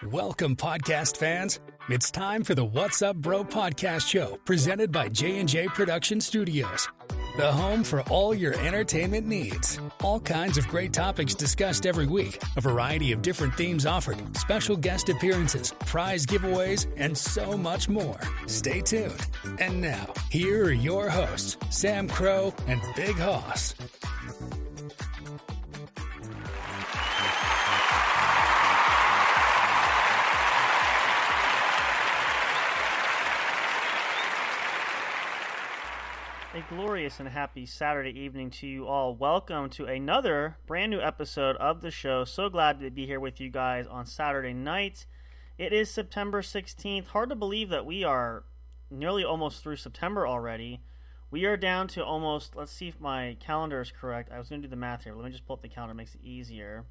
Welcome, podcast fans. It's time for the What's Up Bro podcast show, presented by J&J Production Studios, the home for all your entertainment needs. All kinds of great topics discussed every week, a variety of different themes offered, special guest appearances, prize giveaways, and so much more. Stay tuned. And now, here are your hosts, Sam Crow and Big Hoss. A glorious and happy Saturday evening to you all. Welcome to another brand new episode of the show. So glad to be here with you guys on Saturday night. It is September 16th. Hard to believe that we are nearly almost through September already. We are down to almost, let's see if my calendar is correct. I was going to do the math here. Let me just pull up the calendar. It makes it easier.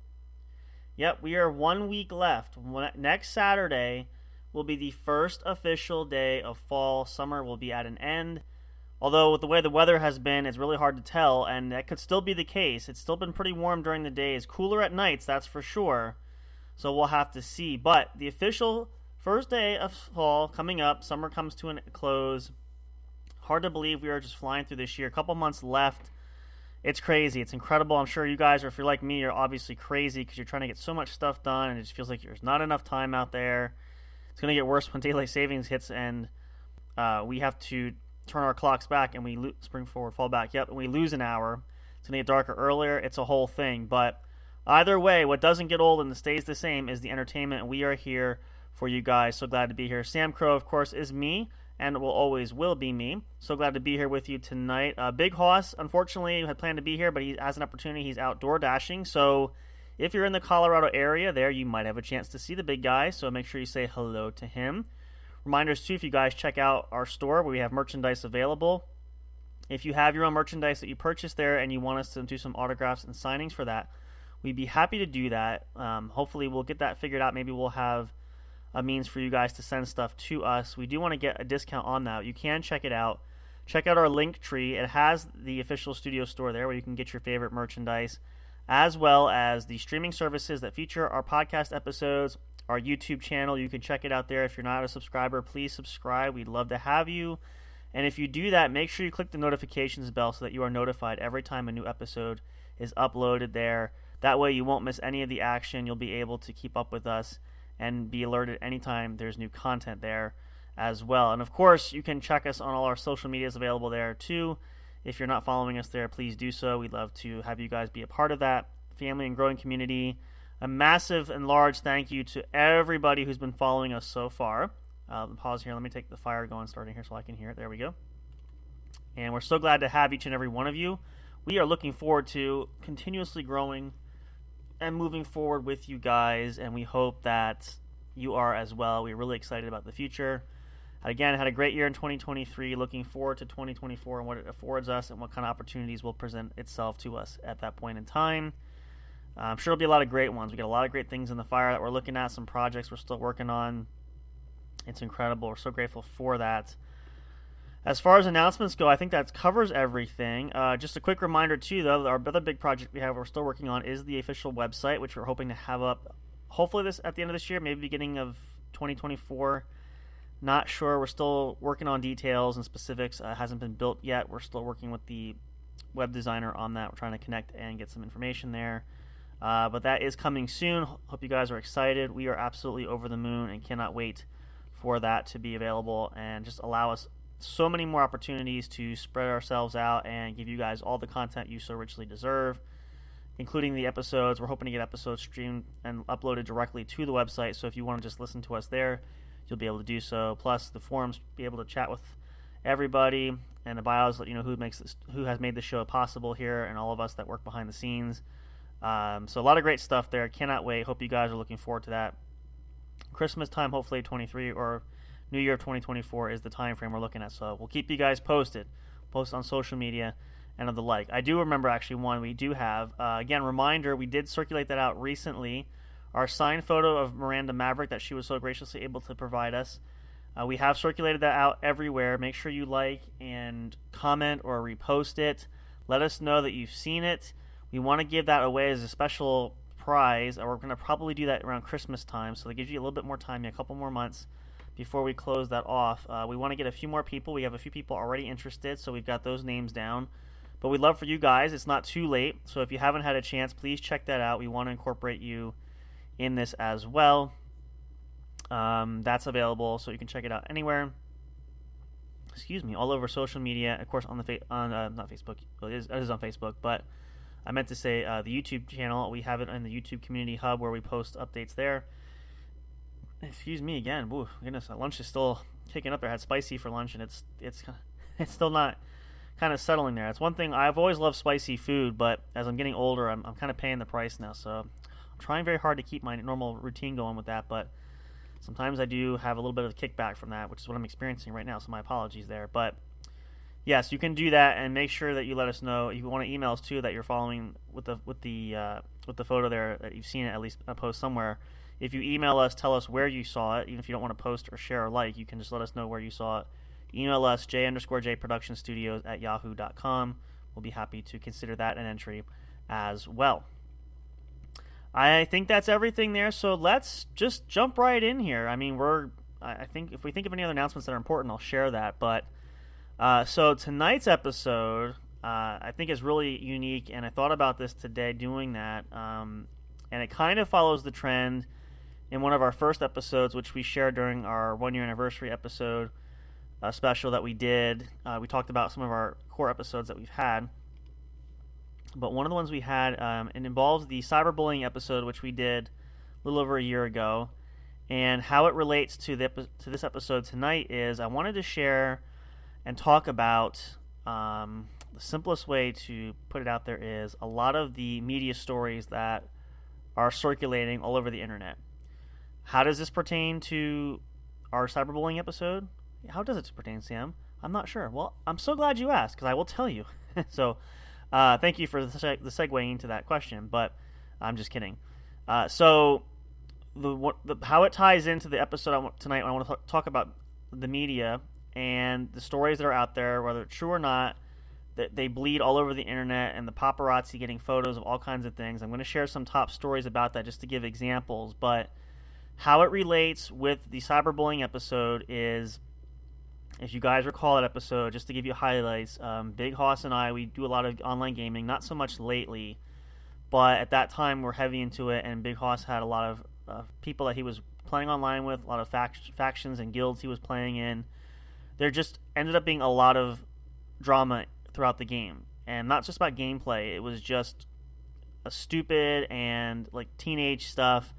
Yep, we are 1 week left. Next Saturday will be the first official day of fall. Summer will be at an end. Although with the way the weather has been, it's really hard to tell, and that could still be the case. It's still been pretty warm during the days, cooler at nights, that's for sure. So we'll have to see. But the official first day of fall coming up, summer comes to a close. Hard to believe we are just flying through this year. A couple months left. It's crazy. It's incredible. I'm sure you guys, or if you're like me, you're obviously crazy because you're trying to get so much stuff done, and it just feels like there's not enough time out there. It's going to get worse when daylight savings hits, and we have to turn our clocks back and we spring forward, fall back. Yep, and we lose an hour. It's going to get darker earlier. It's a whole thing. But either way, what doesn't get old and stays the same is the entertainment, and we are here for you guys. So glad to be here. Sam Crow, of course, is me, and will be me. So glad to be here with you tonight. Big Hoss, unfortunately, had planned to be here, but he has an opportunity. He's outdoor dashing. So if you're in the Colorado area there, you might have a chance to see the big guy. So make sure you say hello to him. Reminders, too, if you guys check out our store where we have merchandise available. If you have your own merchandise that you purchased there and you want us to do some autographs and signings for that, we'd be happy to do that. Hopefully we'll get that figured out. Maybe we'll have a means for you guys to send stuff to us. We do want to get a discount on that. You can check it out. Check out our link tree. It has the official studio store there where you can get your favorite merchandise, as well as the streaming services that feature our podcast episodes, our YouTube channel. You can check it out there. If you're not a subscriber, please subscribe. We'd love to have you. And if you do that, make sure you click the notifications bell so that you are notified every time a new episode is uploaded there. That way you won't miss any of the action. You'll be able to keep up with us and be alerted anytime there's new content there as well. And of course, you can check us on all our social medias available there too. If you're not following us there, please do so. We'd love to have you guys be a part of that family and growing community. A massive and large thank you to everybody who's been following us so far. Pause here. Let me take the fire going starting here so I can hear it. There we go. And we're so glad to have each and every one of you. We are looking forward to continuously growing and moving forward with you guys, and we hope that you are as well. We're really excited about the future. Again, had a great year in 2023. Looking forward to 2024 and what it affords us and what kind of opportunities will present itself to us at that point in time. I'm sure it'll be a lot of great ones. We got a lot of great things in the fire that we're looking at, some projects we're still working on. It's incredible. We're so grateful for that. As far as announcements go, I think that covers everything. Just a quick reminder, too, though, our other big project we're still working on is the official website, which we're hoping to have up hopefully at the end of this year, maybe beginning of 2024. Not sure. We're still working on details and specifics. It hasn't been built yet. We're still working with the web designer on that. We're trying to connect and get some information there. But that is coming soon. Hope you guys are excited. We are absolutely over the moon and cannot wait for that to be available and just allow us so many more opportunities to spread ourselves out and give you guys all the content you so richly deserve, including the episodes. We're hoping to get episodes streamed and uploaded directly to the website, so if you want to just listen to us there, you'll be able to do so. Plus the forums, be able to chat with everybody, and the bios let you know who has made the show possible here, and all of us that work behind the scenes. So a lot of great stuff there. Cannot wait. Hope you guys are looking forward to that. Christmas time, hopefully 23 or New Year of 2024 is the time frame we're looking at. So we'll keep you guys posted. Post on social media and of the like. I do remember actually one we do have. Again, reminder, we did circulate that out recently. Our signed photo of Miranda Maverick that she was so graciously able to provide us. We have circulated that out everywhere. Make sure you like and comment or repost it. Let us know that you've seen it. We want to give that away as a special prize. We're going to probably do that around Christmas time, so that gives you a little bit more time, a couple more months before we close that off. We want to get a few more people. We have a few people already interested, so we've got those names down. But we'd love for you guys. It's not too late, so if you haven't had a chance, please check that out. We want to incorporate you in this as well. That's available, so you can check it out anywhere. All over social media. Of course, on the not Facebook. Well, it is on Facebook, but I meant to say the YouTube channel. We have it in the YouTube Community Hub where we post updates there. Excuse me again. Ooh, goodness, lunch is still kicking up there. I had spicy for lunch, and it's still not kind of settling there. It's one thing. I've always loved spicy food, but as I'm getting older, I'm kind of paying the price now. So I'm trying very hard to keep my normal routine going with that, but sometimes I do have a little bit of kickback from that, which is what I'm experiencing right now, so my apologies there. But yes, you can do that, and make sure that you let us know. You want to email us too that you're following with the photo there, that you've seen it at least a post somewhere. If you email us, tell us where you saw it. Even if you don't want to post or share or like, you can just let us know where you saw it. Email us j_jproductionstudios@yahoo.com. We'll be happy to consider that an entry as well. I think that's everything there, so let's just jump right in here. I mean, I think if we think of any other announcements that are important, I'll share that. But so tonight's episode, I think is really unique, and I thought about this today doing that, and it kind of follows the trend in one of our first episodes, which we shared during our 1-year anniversary episode special that we did. We talked about some of our core episodes that we've had. But one of the ones we had, it involves the cyberbullying episode, which we did a little over a year ago. And how it relates to this episode tonight is I wanted to share and talk about the simplest way to put it out there is a lot of the media stories that are circulating all over the internet. How does this pertain to our cyberbullying episode? How does it pertain, Sam? I'm not sure. Well, I'm so glad you asked, because I will tell you. So thank you for the segue into that question, but I'm just kidding. So how it ties into the episode tonight, I want to talk about the media and the stories that are out there, whether it's true or not, that they bleed all over the internet, and the paparazzi getting photos of all kinds of things. I'm going to share some top stories about that just to give examples, but how it relates with the cyberbullying episode is, if you guys recall that episode, just to give you highlights, Big Hoss and I, we do a lot of online gaming, not so much lately, but at that time we're heavy into it, and Big Hoss had a lot of people that he was playing online with, a lot of factions and guilds he was playing in. There just ended up being a lot of drama throughout the game, and not just about gameplay. It was just a stupid and like teenage stuff,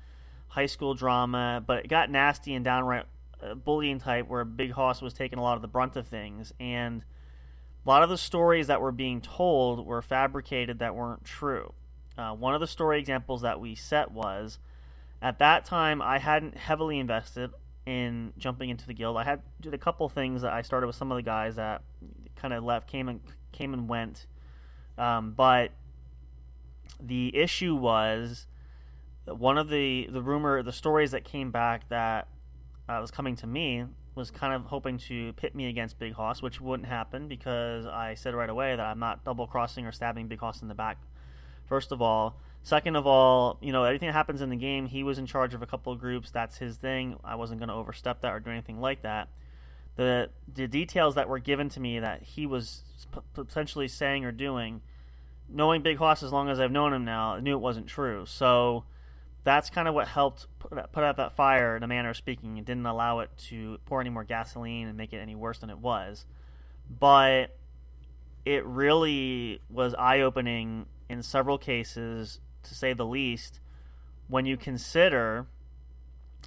high school drama, but it got nasty and downright bullying type, where Big Hoss was taking a lot of the brunt of things, and a lot of the stories that were being told were fabricated, that weren't true. One of the story examples that we set was, at that time I hadn't heavily invested in jumping into the guild. I did a couple things that I started with some of the guys that kind of left, came and went, but the issue was one of the stories that came back that was coming to me was kind of hoping to pit me against Big Hoss, which wouldn't happen, because I said right away that I'm not double crossing or stabbing Big Hoss in the back, first of all. Second of all, everything that happens in the game, he was in charge of a couple of groups. That's his thing. I wasn't going to overstep that or do anything like that. The details that were given to me that he was potentially saying or doing, knowing Big Hoss as long as I've known him now, I knew it wasn't true. So that's kind of what helped put out that fire, in a manner of speaking. It didn't allow it to pour any more gasoline and make it any worse than it was. But it really was eye-opening in several cases, to say the least, when you consider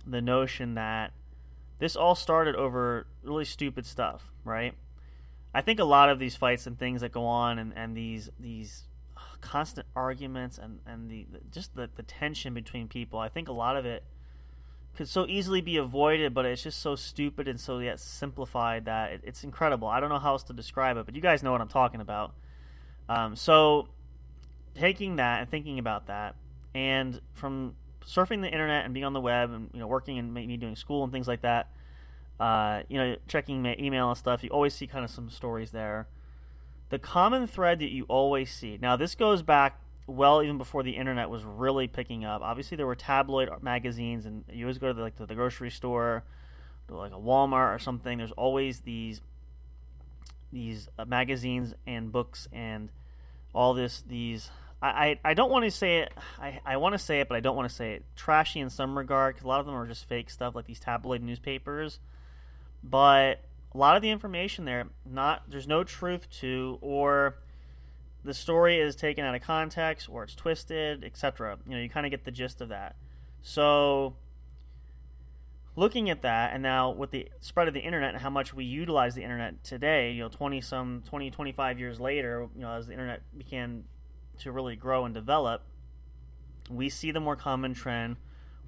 the notion that this all started over really stupid stuff, right? I think a lot of these fights and things that go on, and these constant arguments and the tension between people, I think a lot of it could so easily be avoided, but it's just so stupid and so yet simplified that it's incredible. I don't know how else to describe it, but you guys know what I'm talking about. So taking that and thinking about that, and from surfing the internet and being on the web and working and maybe doing school and things like that, checking my email and stuff, you always see kind of some stories there. The common thread that you always see, now this goes back well even before the internet was really picking up. Obviously, there were tabloid magazines, and you always go to the grocery store, to like a Walmart or something. There's always these magazines and books and all these. I don't want to say it. I want to say it, but I don't want to say it. Trashy in some regard, because a lot of them are just fake stuff, like these tabloid newspapers. But a lot of the information there, there's no truth to, or the story is taken out of context, or it's twisted, etc. You kind of get the gist of that. So, looking at that, and now with the spread of the internet and how much we utilize the internet today, 25 years later, as the internet began to really grow and develop, we see the more common trend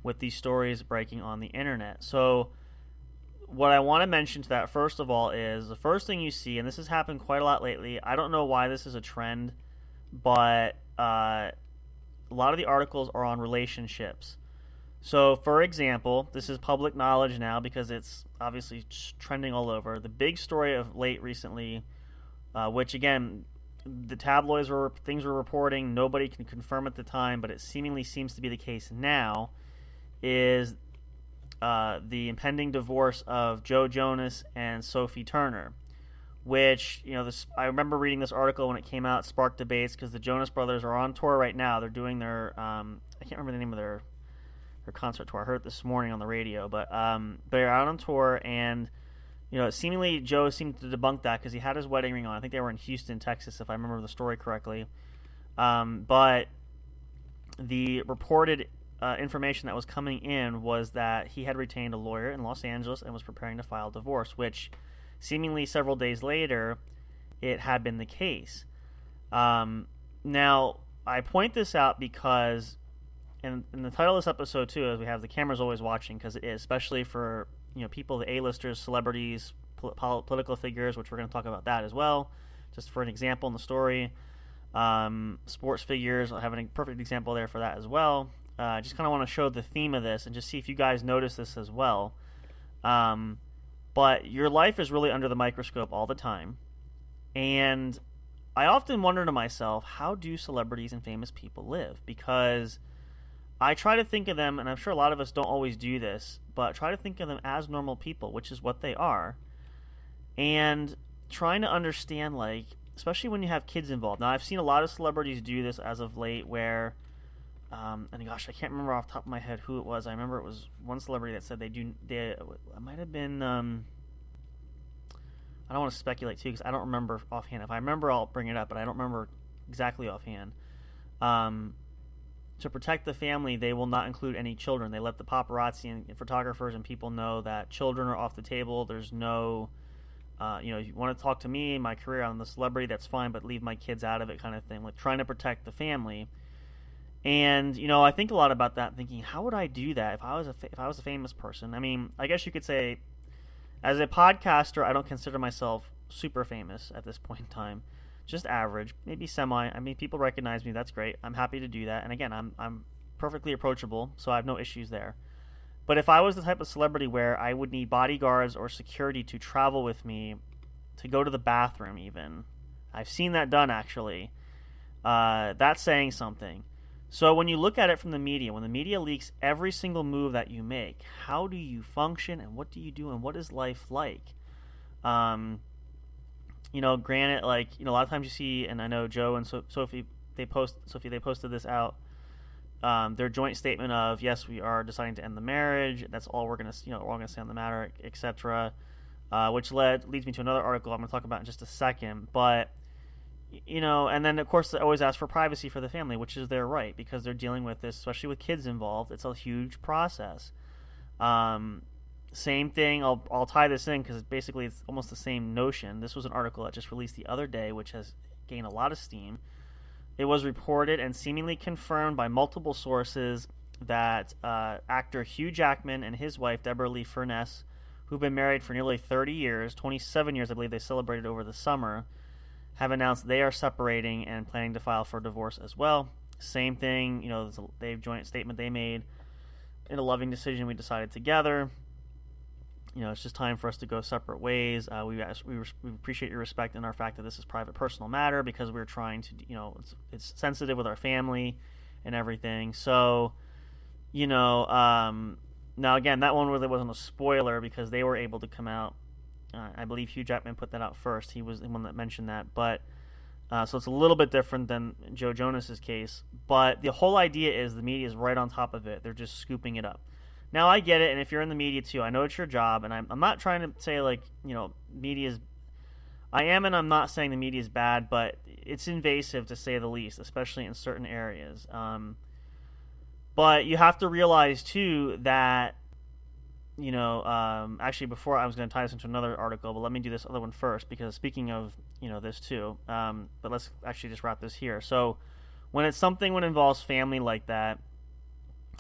with these stories breaking on the internet. So what I want to mention to that, first of all, is the first thing you see, and this has happened quite a lot lately, I don't know why this is a trend, but a lot of the articles are on relationships. So, for example, this is public knowledge now because it's obviously trending all over. The big story of late recently, which again, the tabloids were reporting, nobody can confirm at the time, but it seemingly seems to be the case now, is the impending divorce of Joe Jonas and Sophie Turner, which, I remember reading this article when it came out, sparked debates because the Jonas Brothers are on tour right now. They're doing their, I can't remember the name of their concert tour. I heard it this morning on the radio, but they're out on tour, and seemingly Joe seemed to debunk that because he had his wedding ring on. I think they were in Houston, Texas, if I remember the story correctly. But the reported information that was coming in was that he had retained a lawyer in Los Angeles and was preparing to file divorce, which seemingly several days later it had been the case. Now, I point this out because in the title of this episode, too, is we have the cameras always watching, because it is, especially for people, the A-listers, celebrities, political figures, which we're going to talk about that as well, just for an example in the story. Sports figures, I have a perfect example there for that as well. I just kind of want to show the theme of this and just see if you guys notice this as well. But your life is really under the microscope all the time. And I often wonder to myself, how do celebrities and famous people live? Because I try to think of them, and I'm sure a lot of us don't always do this, but try to think of them as normal people, which is what they are. And trying to understand, especially when you have kids involved. Now, I've seen a lot of celebrities do this as of late where, and gosh, I can't remember off the top of my head who it was. I remember it was one celebrity that said it might have been, I don't want to speculate too because I don't remember offhand. If I remember, I'll bring it up, but I don't remember exactly offhand. To protect the family, they will not include any children. They let the paparazzi and photographers and people know that children are off the table. There's no, if you want to talk to me, my career, I'm the celebrity, that's fine, but leave my kids out of it, kind of thing. Like trying to protect the family. And I think a lot about that, thinking, how would I do that if I was a famous person? I mean, I guess you could say, as a podcaster, I don't consider myself super famous at this point in time. Just average, maybe semi. I mean, people recognize me. That's great. I'm happy to do that. And again, I'm perfectly approachable, so I have no issues there. But if I was the type of celebrity where I would need bodyguards or security to travel with me, to go to the bathroom even, I've seen that done actually. That's saying something. So when you look at it from the media, when the media leaks every single move that you make, how do you function and what do you do and what is life like? Granted, a lot of times you see, and I know Joe and Sophie, they posted this out, their joint statement of, yes, we are deciding to end the marriage. That's all we're going to, we're all going to say on the matter, etc. Which leads me to another article I'm going to talk about in just a second. But, and then of course they always ask for privacy for the family, which is their right because they're dealing with this, especially with kids involved. It's a huge process. Same thing, I'll tie this in because basically it's almost the same notion. This was an article that just released the other day, which has gained a lot of steam. It was reported and seemingly confirmed by multiple sources that actor Hugh Jackman and his wife, Deborah Lee Furness, who've been married for nearly 30 years, 27 years I believe they celebrated over the summer, have announced they are separating and planning to file for divorce as well. Same thing, they've joint statement they made. In a loving decision, we decided together. it's just time for us to go separate ways. We appreciate your respect and our fact that this is private, personal matter, because we're trying to, it's sensitive with our family and everything. So, now again, that one really wasn't a spoiler because they were able to come out. I believe Hugh Jackman put that out first. He was the one that mentioned that, but so it's a little bit different than Joe Jonas's case. But the whole idea is the media is right on top of it. They're just scooping it up. Now, I get it, and if you're in the media too, I know it's your job, and I'm not trying to say, media is... I am, and I'm not saying the media is bad, but it's invasive to say the least, especially in certain areas. But you have to realize, too, that, actually, before I was going to tie this into another article, but let me do this other one first, because speaking of, this too, but let's actually just wrap this here. So when it involves family like that,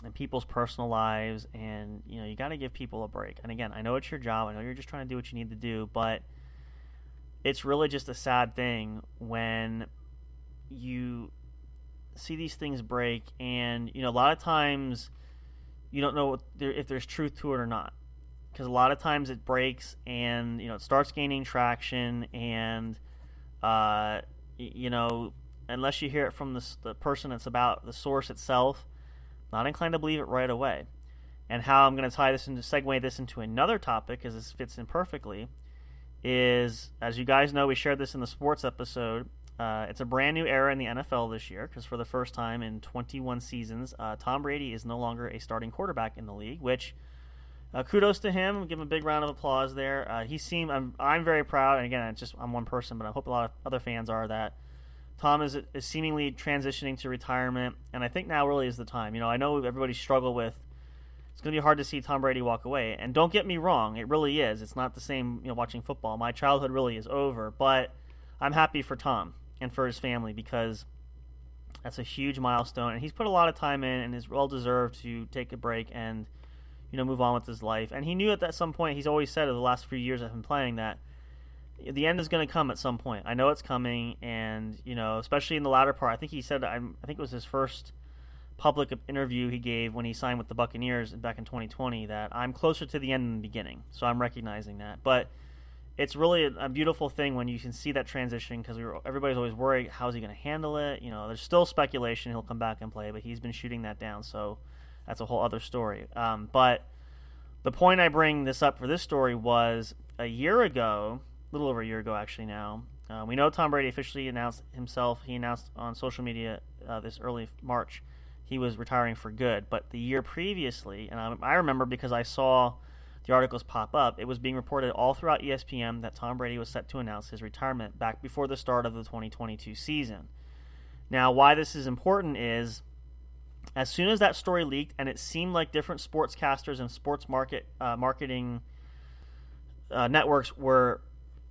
and people's personal lives, and you got to give people a break. And again, I know it's your job, I know you're just trying to do what you need to do, but it's really just a sad thing when you see these things break, and a lot of times you don't know if there's truth to it or not, because a lot of times it breaks and it starts gaining traction, and unless you hear it from the person it's about, the source itself, not inclined to believe it right away. And how I'm going to segue this into another topic, because this fits in perfectly, is, as you guys know, we shared this in the sports episode. It's a brand new era in the NFL this year, because for the first time in 21 seasons, Tom Brady is no longer a starting quarterback in the league, which kudos to him. Give him a big round of applause there. I'm very proud, and again, I'm one person, but I hope a lot of other fans are, that Tom is seemingly transitioning to retirement, and I think now really is the time. I know everybody struggle with, it's going to be hard to see Tom Brady walk away, and don't get me wrong, it really is. It's not the same, watching football. My childhood really is over, but I'm happy for Tom and for his family, because that's a huge milestone, and he's put a lot of time in and is well-deserved to take a break and, move on with his life. And he knew at some point, he's always said over the last few years of him playing, that the end is going to come at some point. I know it's coming, and especially in the latter part. I think he said, I think it was his first public interview he gave when he signed with the Buccaneers back in 2020, that I'm closer to the end than the beginning. So I'm recognizing that. But it's really a beautiful thing when you can see that transition, because everybody's always worried, how's he going to handle it? There's still speculation he'll come back and play, but he's been shooting that down, so that's a whole other story. But the point I bring this up for this story was a little over a year ago actually now, we know Tom Brady officially announced himself. He announced on social media this early March he was retiring for good. But the year previously, and I remember because I saw the articles pop up, it was being reported all throughout ESPN that Tom Brady was set to announce his retirement back before the start of the 2022 season. Now, why this is important is, as soon as that story leaked, and it seemed like different sportscasters and sports marketing networks were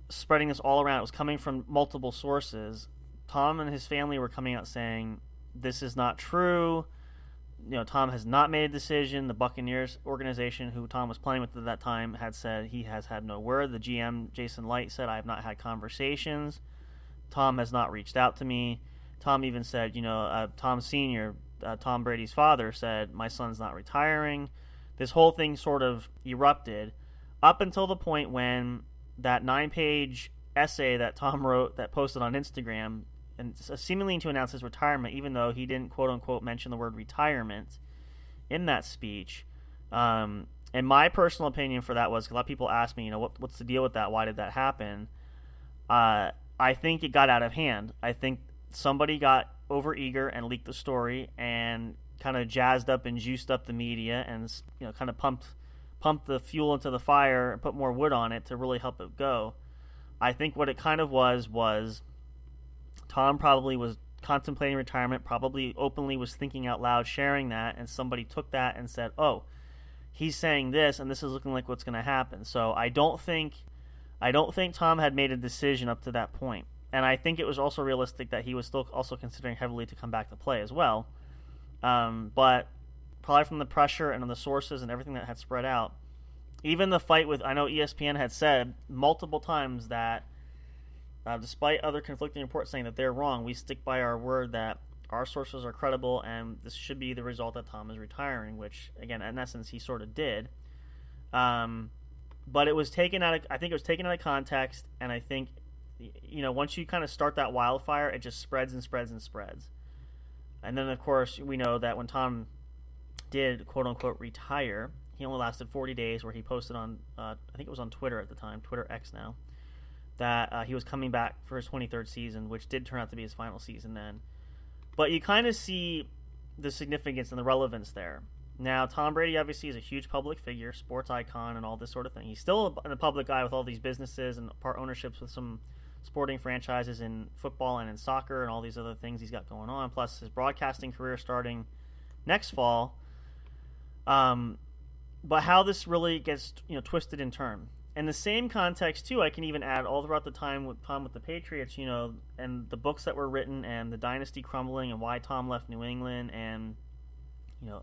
spreading this all around, it was coming from multiple sources, Tom and his family were coming out saying, this is not true. Tom has not made a decision. The Buccaneers organization, who Tom was playing with at that time, had said he has had no word. The GM, Jason Light, said, I have not had conversations. Tom has not reached out to me. Tom even said, Tom Sr., Tom Brady's father, said, my son's not retiring. This whole thing sort of erupted up until the point when that 9-page essay that Tom wrote, that posted on Instagram, and seemingly to announce his retirement, even though he didn't quote-unquote mention the word retirement in that speech. And my personal opinion for that was, a lot of people ask me, what's the deal with that? Why did that happen? I think it got out of hand. I think somebody got overeager and leaked the story and kind of jazzed up and juiced up the media and kind of pumped the fuel into the fire and put more wood on it to really help it go. I think what it kind of was Tom probably was contemplating retirement, probably openly was thinking out loud, sharing that, and somebody took that and said, oh, he's saying this, and this is looking like what's going to happen. So I don't think Tom had made a decision up to that point. And I think it was also realistic that he was still also considering heavily to come back to play as well. But probably from the pressure and on the sources and everything that had spread out, even the fight with, I know ESPN had said multiple times that despite other conflicting reports saying that they're wrong, we stick by our word that our sources are credible and this should be the result that Tom is retiring, which, again, in essence, he sort of did. but it was taken out of, I think it was taken out of context, and I think, once you kind of start that wildfire, it just spreads and spreads and spreads. And then, of course, we know that when Tom did, quote-unquote, retire, he only lasted 40 days, where he posted on, I think it was on Twitter at the time, Twitter X now, that he was coming back for his 23rd season, which did turn out to be his final season then. But you kind of see the significance and the relevance there. Now, Tom Brady obviously is a huge public figure, sports icon, and all this sort of thing. He's still in the public eye with all these businesses and part ownerships with some sporting franchises in football and in soccer and all these other things he's got going on, plus his broadcasting career starting next fall. But how this really gets twisted and turned. In the same context, too, I can even add all throughout the time with Tom with the Patriots, and the books that were written and the dynasty crumbling and why Tom left New England, and there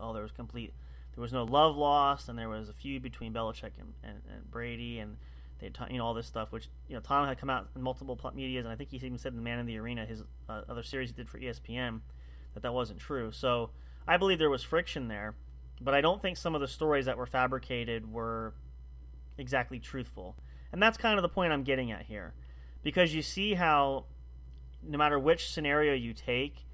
was no love lost, and there was a feud between Belichick and Brady, and they all this stuff, which Tom had come out in multiple medias, and I think he even said in the Man in the Arena, his other series he did for ESPN, that wasn't true. So I believe there was friction there, but I don't think some of the stories that were fabricated were exactly truthful. And that's kind of the point I'm getting at here, because you see how no matter which scenario you take,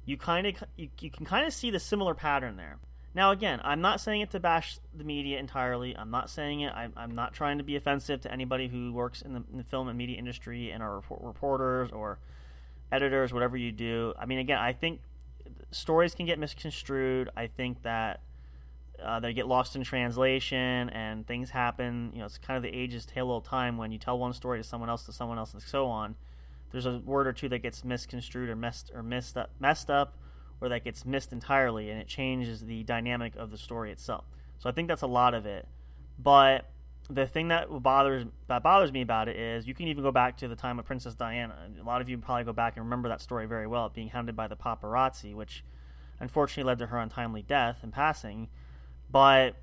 you can kind of see the similar pattern there. Now, again, I'm not saying it to bash the media entirely. I'm not saying it. I'm not trying to be offensive to anybody who works in the film and media industry and are reporters or editors, whatever you do. I mean, again, I think stories can get misconstrued. I think that they get lost in translation and things happen. It's kind of the age's tale of time when you tell one story to someone else, and so on. There's a word or two that gets misconstrued or messed up, or that gets missed entirely, and it changes the dynamic of the story itself. So I think that's a lot of it. But the thing that bothers me about it is you can even go back to the time of Princess Diana. A lot of you probably go back and remember that story very well, being hounded by the paparazzi, which unfortunately led to her untimely death and passing. But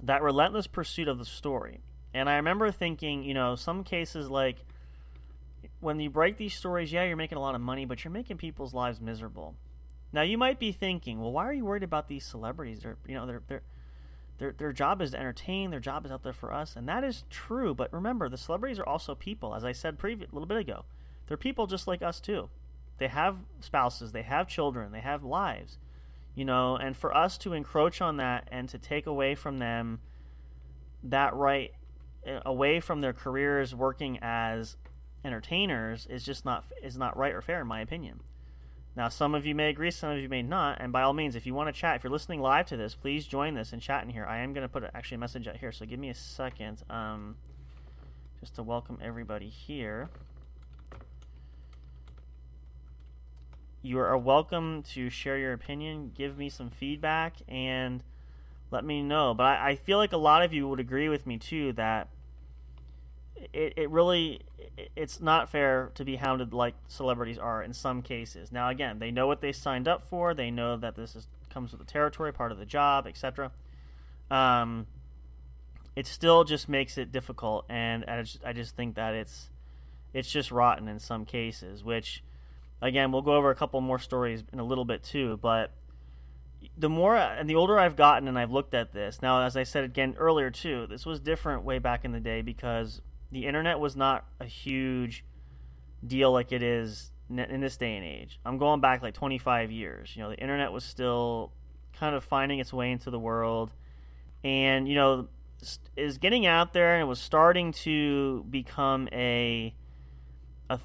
that relentless pursuit of the story. And I remember thinking, some cases like, when you break these stories, yeah, you're making a lot of money, but you're making people's lives miserable. Now, you might be thinking, well, why are you worried about these celebrities? Their job is to entertain. Their job is out there for us, and that is true. But remember, the celebrities are also people. As I said a little bit ago, they're people just like us too. They have spouses, they have children, they have lives, And for us to encroach on that and to take away from them that right, away from their careers working as entertainers, is not right or fair, in my opinion. Now, some of you may agree, some of you may not, and by all means, if you want to chat, if you're listening live to this, please join this and chat in here. I am going to put a message out here, so give me a second, just to welcome everybody here. You are welcome to share your opinion, give me some feedback, and let me know. But I feel like a lot of you would agree with me, too, that it's not fair to be hounded like celebrities are in some cases. Now, again, they know what they signed up for. They know that comes with the territory, part of the job, etc. It still just makes it difficult, and I just think that it's just rotten in some cases, which, again, we'll go over a couple more stories in a little bit too, but the more and the older I've gotten and I've looked at this, now, as I said again earlier too, this was different way back in the day because the internet was not a huge deal like it is in this day and age. I'm going back like 25 years. The internet was still kind of finding its way into the world, and is getting out there, and it was starting to become a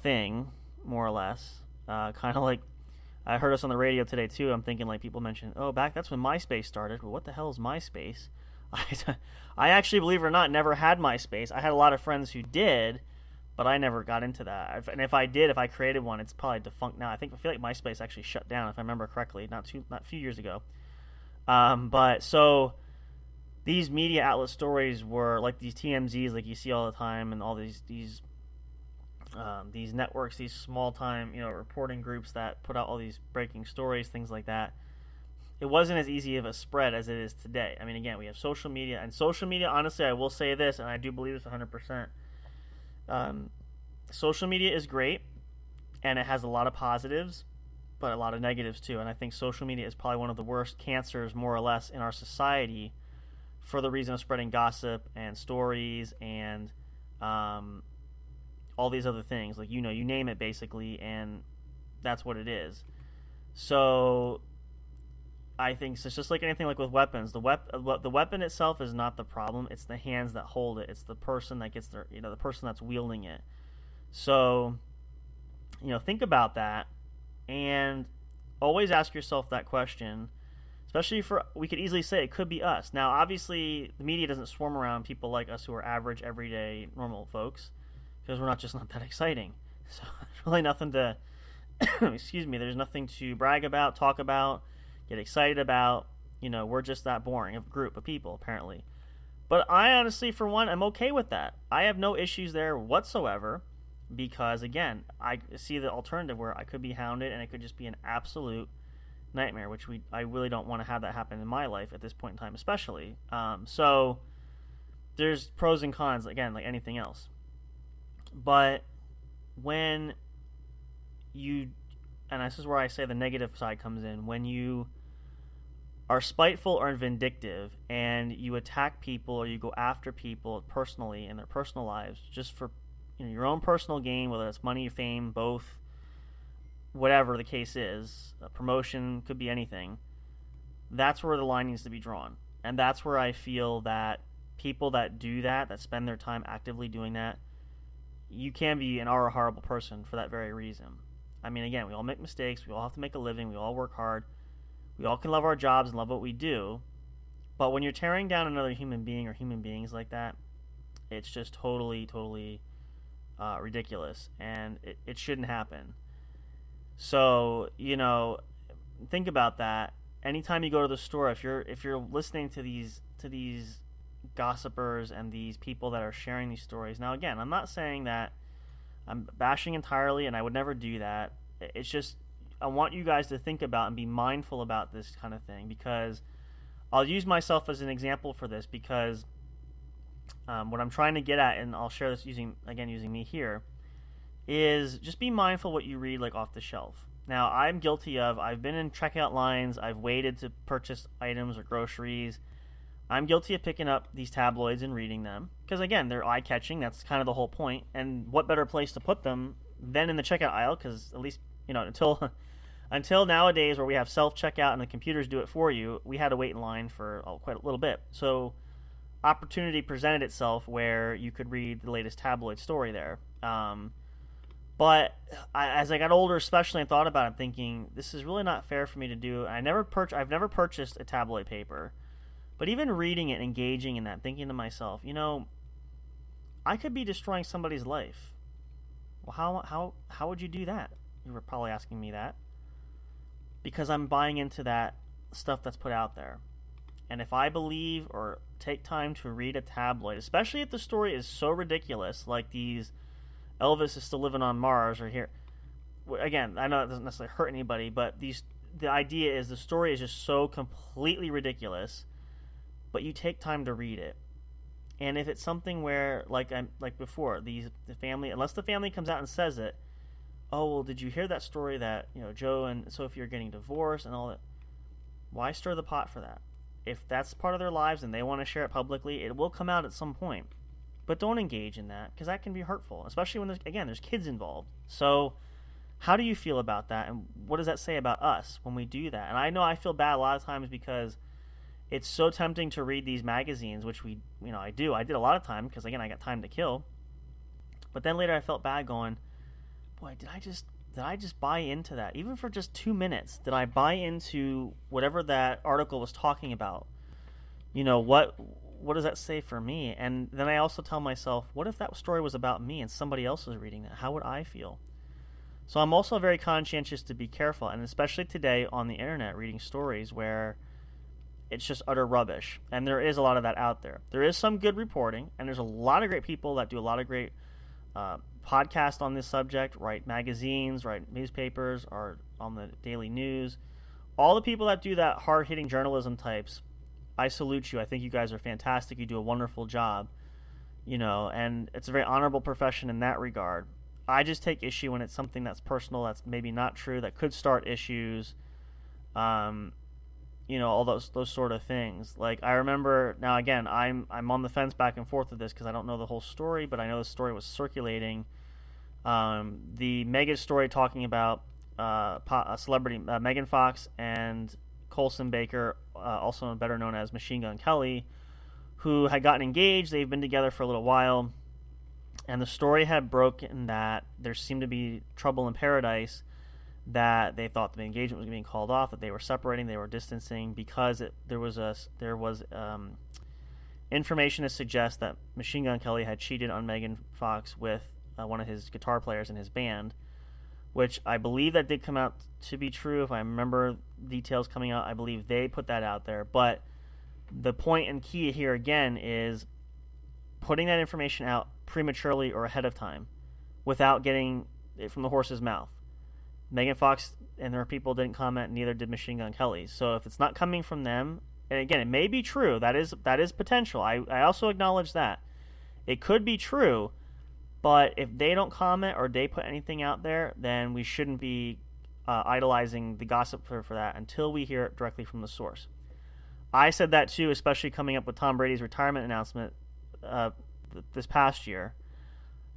thing, more or less. Kind of like I heard us on the radio today too. I'm thinking like people mentioned, that's when MySpace started. Well, what the hell is MySpace? I actually, believe it or not, never had MySpace. I had a lot of friends who did, but I never got into that. And if I created one, it's probably defunct now. I feel like MySpace actually shut down, if I remember correctly, not a few years ago. But so these media outlet stories were like these TMZs, like you see all the time, and all these networks, these small time reporting groups that put out all these breaking stories, things like that. It wasn't as easy of a spread as it is today. I mean, again, we have social media, and social media, honestly, I will say this, and I do believe this 100%. Social media is great, and it has a lot of positives, but a lot of negatives too. And I think social media is probably one of the worst cancers, more or less, in our society for the reason of spreading gossip and stories and all these other things. Like, you name it basically, and that's what it is. So I think it's just like anything, like with weapons. The weapon itself is not the problem. It's the hands that hold it. It's the person that gets the person that's wielding it. So, think about that, and always ask yourself that question. Especially we could easily say it could be us. Now, obviously, the media doesn't swarm around people like us who are average, everyday, normal folks, because we're not that exciting. So there's really nothing to, there's nothing to brag about, talk about, get excited about. We're just that boring of a group of people, apparently. But I honestly, for one, am okay with that. I have no issues there whatsoever, because, again, I see the alternative where I could be hounded and it could just be an absolute nightmare, which I really don't want to have that happen in my life at this point in time, especially. So there's pros and cons, again, like anything else. But when you, and this is where I say the negative side comes in, when you are spiteful or vindictive and you attack people or you go after people personally in their personal lives just for your own personal gain, whether it's money, fame, both, whatever the case is, a promotion, could be anything, that's where the line needs to be drawn. And that's where I feel that people that do that spend their time actively doing that, you can be a horrible person for that very reason. I mean, again, we all make mistakes, we all have to make a living, we all work hard, we all can love our jobs and love what we do, but when you're tearing down another human being or human beings like that, it's just totally ridiculous, and it shouldn't happen. So, think about that. Anytime you go to the store, if you're listening to these gossipers and these people that are sharing these stories. Now, again, I'm not saying that I'm bashing entirely, and I would never do that. It's just I want you guys to think about and be mindful about this kind of thing, because I'll use myself as an example for this, because what I'm trying to get at, and I'll share this using me here, is just be mindful what you read, like, off the shelf. Now, I'm guilty of, I've been in checkout lines, I've waited to purchase items or groceries. I'm guilty of picking up these tabloids and reading them, because, again, they're eye-catching. That's kind of the whole point. And what better place to put them than in the checkout aisle, because at least, until nowadays where we have self-checkout and the computers do it for you, we had to wait in line for quite a little bit. So opportunity presented itself where you could read the latest tabloid story there. But as I got older, especially, and thought about it, I'm thinking, this is really not fair for me to do. I've never purchased a tabloid paper, but even reading it, engaging in that, thinking to myself, I could be destroying somebody's life. Well, how would you do that? You were probably asking me that, because I'm buying into that stuff that's put out there. And if I believe or take time to read a tabloid, especially if the story is so ridiculous, like these Elvis is still living on Mars, or here. Again, I know it doesn't necessarily hurt anybody, but the idea is the story is just so completely ridiculous, but you take time to read it. And if it's something where, like before, unless the family comes out and says it, oh, well, did you hear that story that, Joe and Sophie are getting divorced and all that? Why stir the pot for that? If that's part of their lives and they want to share it publicly, it will come out at some point. But don't engage in that, because that can be hurtful, especially when there's kids involved. So how do you feel about that, and what does that say about us when we do that? And I know I feel bad a lot of times, because it's so tempting to read these magazines, which I did a lot of time, because, again, I got time to kill. But then later I felt bad, going, boy, did I just buy into that? Even for just 2 minutes, did I buy into whatever that article was talking about? What does that say for me? And then I also tell myself, what if that story was about me and somebody else was reading that? How would I feel? So I'm also very conscientious to be careful, and especially today on the internet, reading stories where it's just utter rubbish. And there is a lot of that out there. There is some good reporting, and there's a lot of great people that do a lot of great podcasts on this subject, write magazines, write newspapers, or on the daily news. All the people that do that hard-hitting journalism types, I salute you. I think you guys are fantastic. You do a wonderful job, and it's a very honorable profession in that regard. I just take issue when it's something that's personal, that's maybe not true, that could start issues, all those sort of things. Like, I remember, now again, I'm on the fence back and forth with this because I don't know the whole story, but I know the story was circulating. The Megan story talking about a celebrity, Megan Fox and Colson Baker, also better known as Machine Gun Kelly, who had gotten engaged. They've been together for a little while, and the story had broken that there seemed to be trouble in paradise, that they thought the engagement was being called off, that they were separating, they were distancing, because there was information to suggest that Machine Gun Kelly had cheated on Megan Fox with one of his guitar players in his band, which I believe that did come out to be true. If I remember details coming out, I believe they put that out there. But the point and key here again is putting that information out prematurely or ahead of time without getting it from the horse's mouth. Megan Fox and her people didn't comment, neither did Machine Gun Kelly. So if it's not coming from them, and again, it may be true, that is potential. I also acknowledge that. It could be true, but if they don't comment or they put anything out there, then we shouldn't be idolizing the gossip for that until we hear it directly from the source. I said that too, especially coming up with Tom Brady's retirement announcement this past year.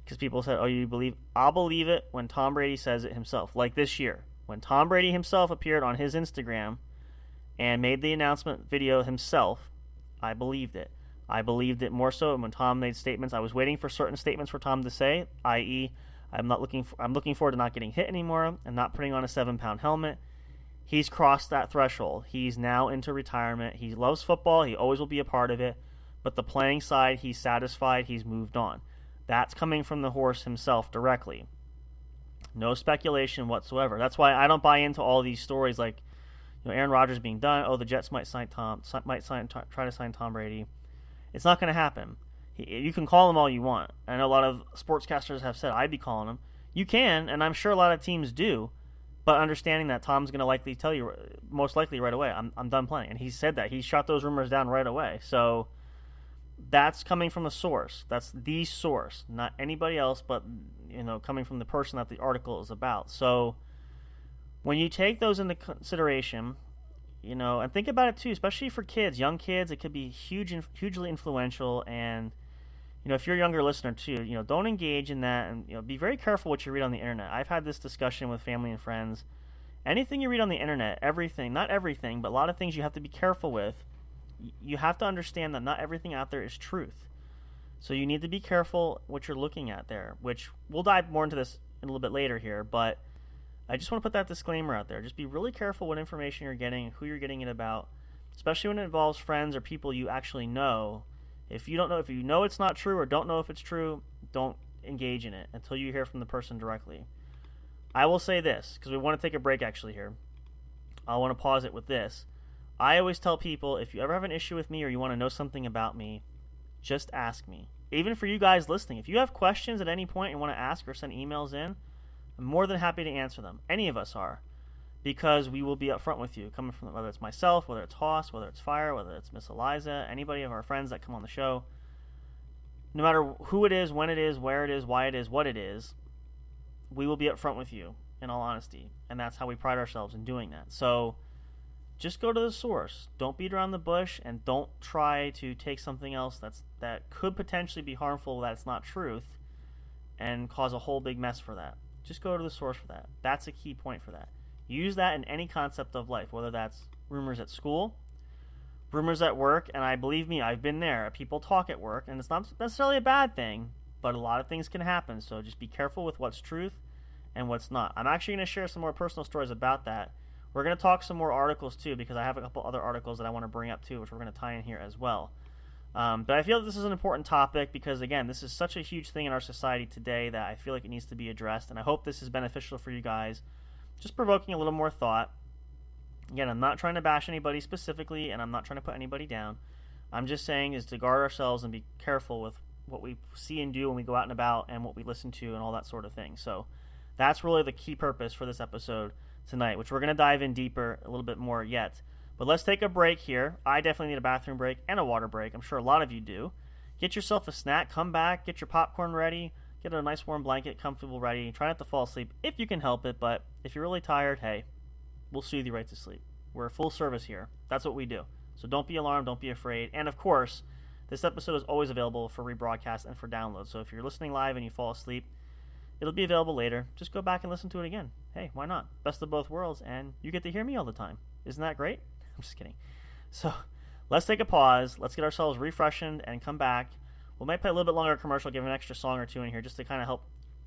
Because people said, oh, you believe? I'll believe it when Tom Brady says it himself. Like this year, when Tom Brady himself appeared on his Instagram and made the announcement video himself, I believed it. I believed it more so when Tom made statements. I was waiting for certain statements for Tom to say, i.e., I'm looking forward to not getting hit anymore and not putting on a 7-pound helmet. He's crossed that threshold. He's now into retirement. He loves football. He always will be a part of it. But the playing side, he's satisfied. He's moved on. That's coming from the horse himself directly. No speculation whatsoever. That's why I don't buy into all these stories like, Aaron Rodgers being done. Oh, the Jets might try to sign Tom Brady. It's not going to happen. You can call him all you want. I know a lot of sportscasters have said I'd be calling him. You can, and I'm sure a lot of teams do. But understanding that Tom's going to likely tell you, most likely right away, I'm done playing. And he said that. He shot those rumors down right away. So that's coming from a source. That's the source, not anybody else, but coming from the person that the article is about. So when you take those into consideration, and think about it too, especially for kids, young kids, it could be hugely influential. And if you're a younger listener too, don't engage in that, and be very careful what you read on the internet. I've had this discussion with family and friends. Anything you read on the internet, everything, not everything, but a lot of things you have to be careful with. You have to understand that not everything out there is truth. So you need to be careful what you're looking at there, which we'll dive more into this a little bit later here, but I just want to put that disclaimer out there. Just be really careful what information you're getting, who you're getting it about, especially when it involves friends or people you actually know. If you know it's not true or don't know if it's true, don't engage in it until you hear from the person directly. I will say this, because we want to take a break actually here. I want to pause it with this. I always tell people, if you ever have an issue with me or you want to know something about me, just ask me. Even for you guys listening, if you have questions at any point and want to ask or send emails in, I'm more than happy to answer them. Any of us are, because we will be upfront with you, coming from whether it's myself, whether it's Hoss, whether it's Fire, whether it's Miss Eliza, anybody of our friends that come on the show. No matter who it is, when it is, where it is, why it is, what it is, we will be upfront with you, in all honesty. And that's how we pride ourselves in doing that. So just go to the source. Don't beat around the bush, and don't try to take something else that could potentially be harmful, that's not truth, and cause a whole big mess for that. Just go to the source for that. That's a key point for that. Use that in any concept of life, whether that's rumors at school, rumors at work, and believe me, I've been there. People talk at work, and it's not necessarily a bad thing, but a lot of things can happen, so just be careful with what's truth and what's not. I'm actually going to share some more personal stories about that. We're going to talk some more articles too, because I have a couple other articles that I want to bring up too, which we're going to tie in here as well. But I feel that this is an important topic because, again, this is such a huge thing in our society today that I feel like it needs to be addressed, and I hope this is beneficial for you guys, just provoking a little more thought. Again, I'm not trying to bash anybody specifically, and I'm not trying to put anybody down. I'm just saying is to guard ourselves and be careful with what we see and do when we go out and about and what we listen to and all that sort of thing. So that's really the key purpose for this episode tonight, which we're going to dive in deeper a little bit more yet. But let's take a break here. I definitely need a bathroom break and a water break. I'm sure a lot of you do. Get yourself a snack, come back, get your popcorn ready, get a nice warm blanket, comfortable ready. Try not to fall asleep if you can help it, but if you're really tired, hey, we'll soothe you right to sleep. We're full service here. That's what we do. So don't be alarmed. Don't be afraid. And of course, this episode is always available for rebroadcast and for download. So if you're listening live and you fall asleep, it'll be available later. Just go back and listen to it again. Hey, why not? Best of both worlds, and you get to hear me all the time. Isn't that great? I'm just kidding. So let's take a pause. Let's get ourselves refreshened and come back. We might play a little bit longer commercial, give an extra song or two in here just to kind of help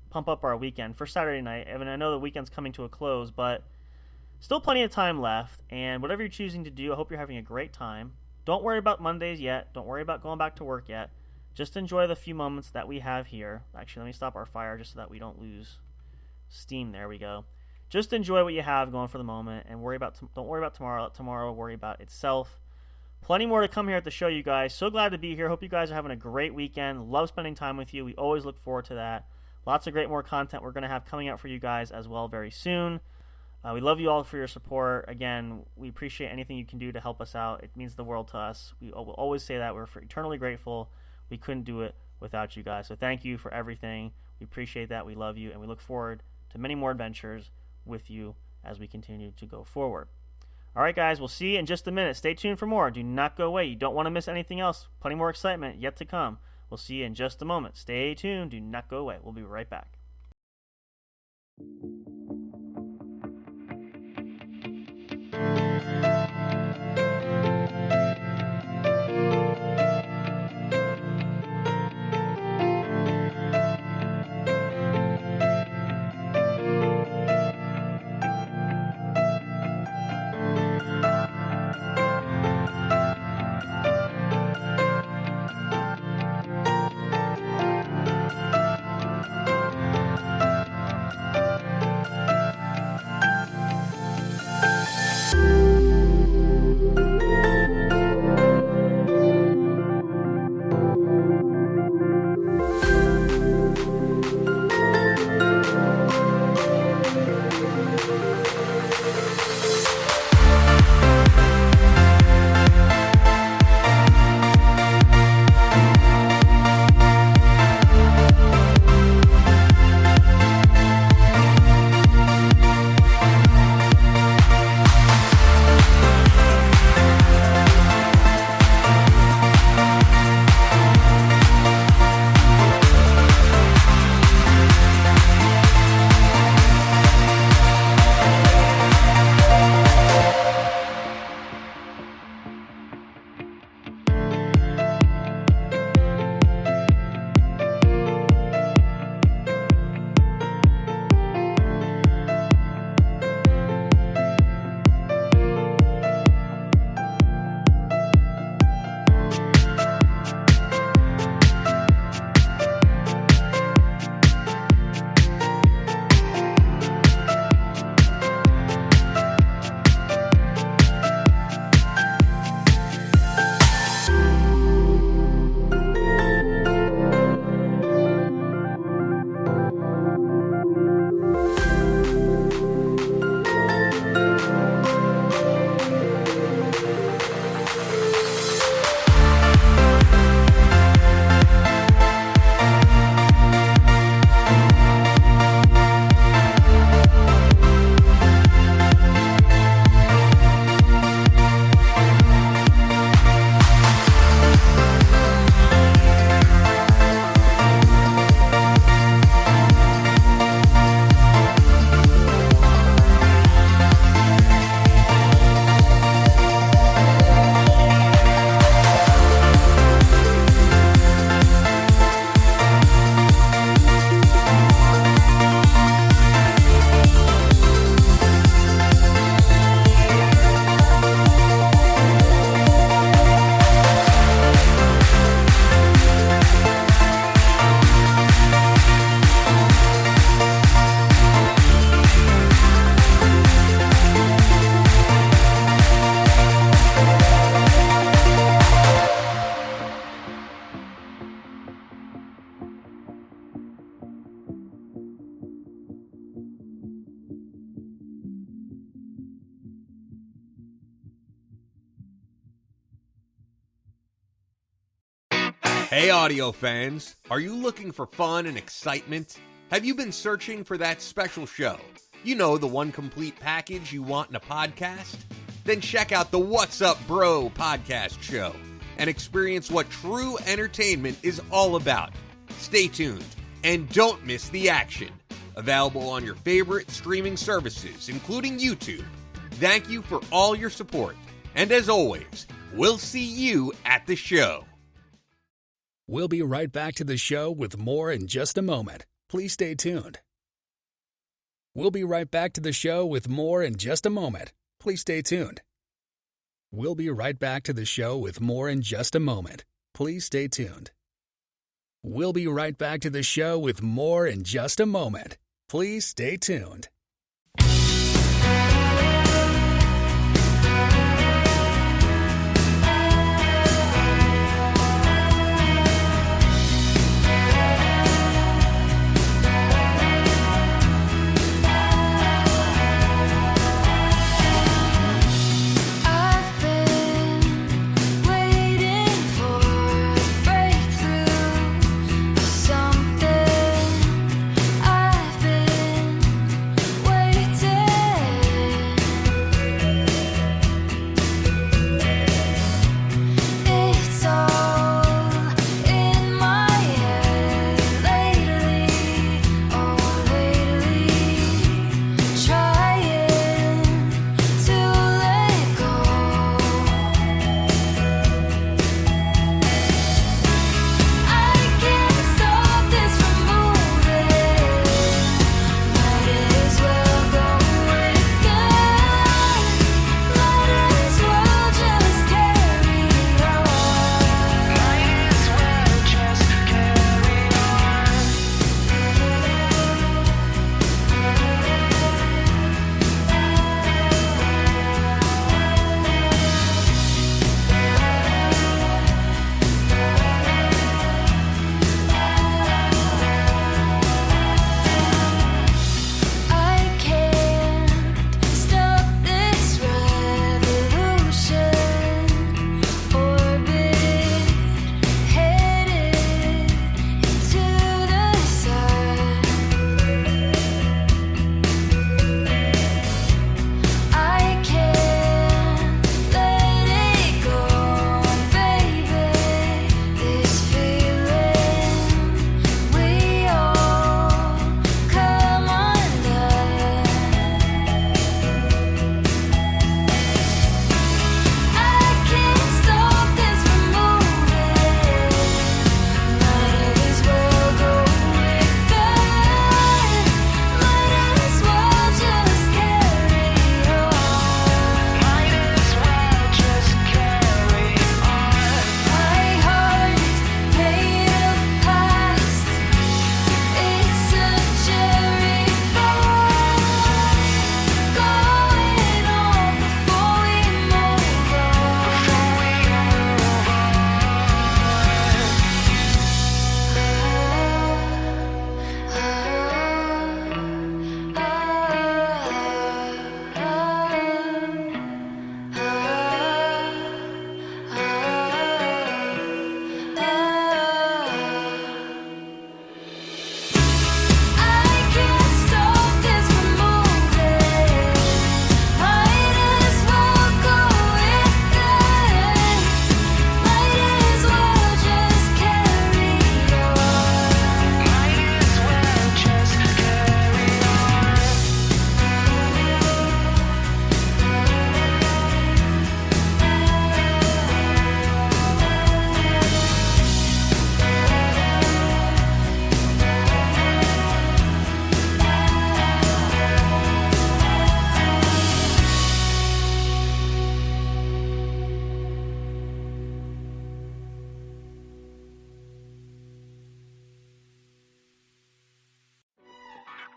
pump up our weekend for Saturday night. I mean, I know the weekend's coming to a close, but still plenty of time left. And whatever you're choosing to do, I hope you're having a great time. Don't worry about Mondays yet. Don't worry about going back to work yet. Just enjoy the few moments that we have here. Actually, let me stop our fire just so that we don't lose steam. There we go. Just enjoy what you have going for the moment, and don't worry about tomorrow. Let tomorrow worry about itself. Plenty more to come here at the show, you guys. So glad to be here. Hope you guys are having a great weekend. Love spending time with you. We always look forward to that. Lots of great more content we're going to have coming out for you guys as well very soon. We love you all for your support. Again, we appreciate anything you can do to help us out. It means the world to us. We will always say that. We're eternally grateful. We couldn't do it without you guys. So thank you for everything. We appreciate that. We love you, and we look forward to many more adventures with you as we continue to go forward. All right, guys, we'll see you in just a minute. Stay tuned for more. Do not go away. You don't want to miss anything else. Plenty more excitement yet to come. We'll see you in just a moment. Stay tuned. Do not go away. We'll be right back. Hey audio fans, are you looking for fun and excitement? Have you been searching for that special show? You know, the one complete package you want in a podcast? Then check out the What's Up Bro podcast show and experience what true entertainment is all about. Stay tuned and don't miss the action. Available on your favorite streaming services, including YouTube. Thank you for all your support. And as always, we'll see you at the show. We'll be right back to the show with more in just a moment. Please stay tuned. We'll be right back to the show with more in just a moment. Please stay tuned. We'll be right back to the show with more in just a moment. Please stay tuned. We'll be right back to the show with more in just a moment. Please stay tuned.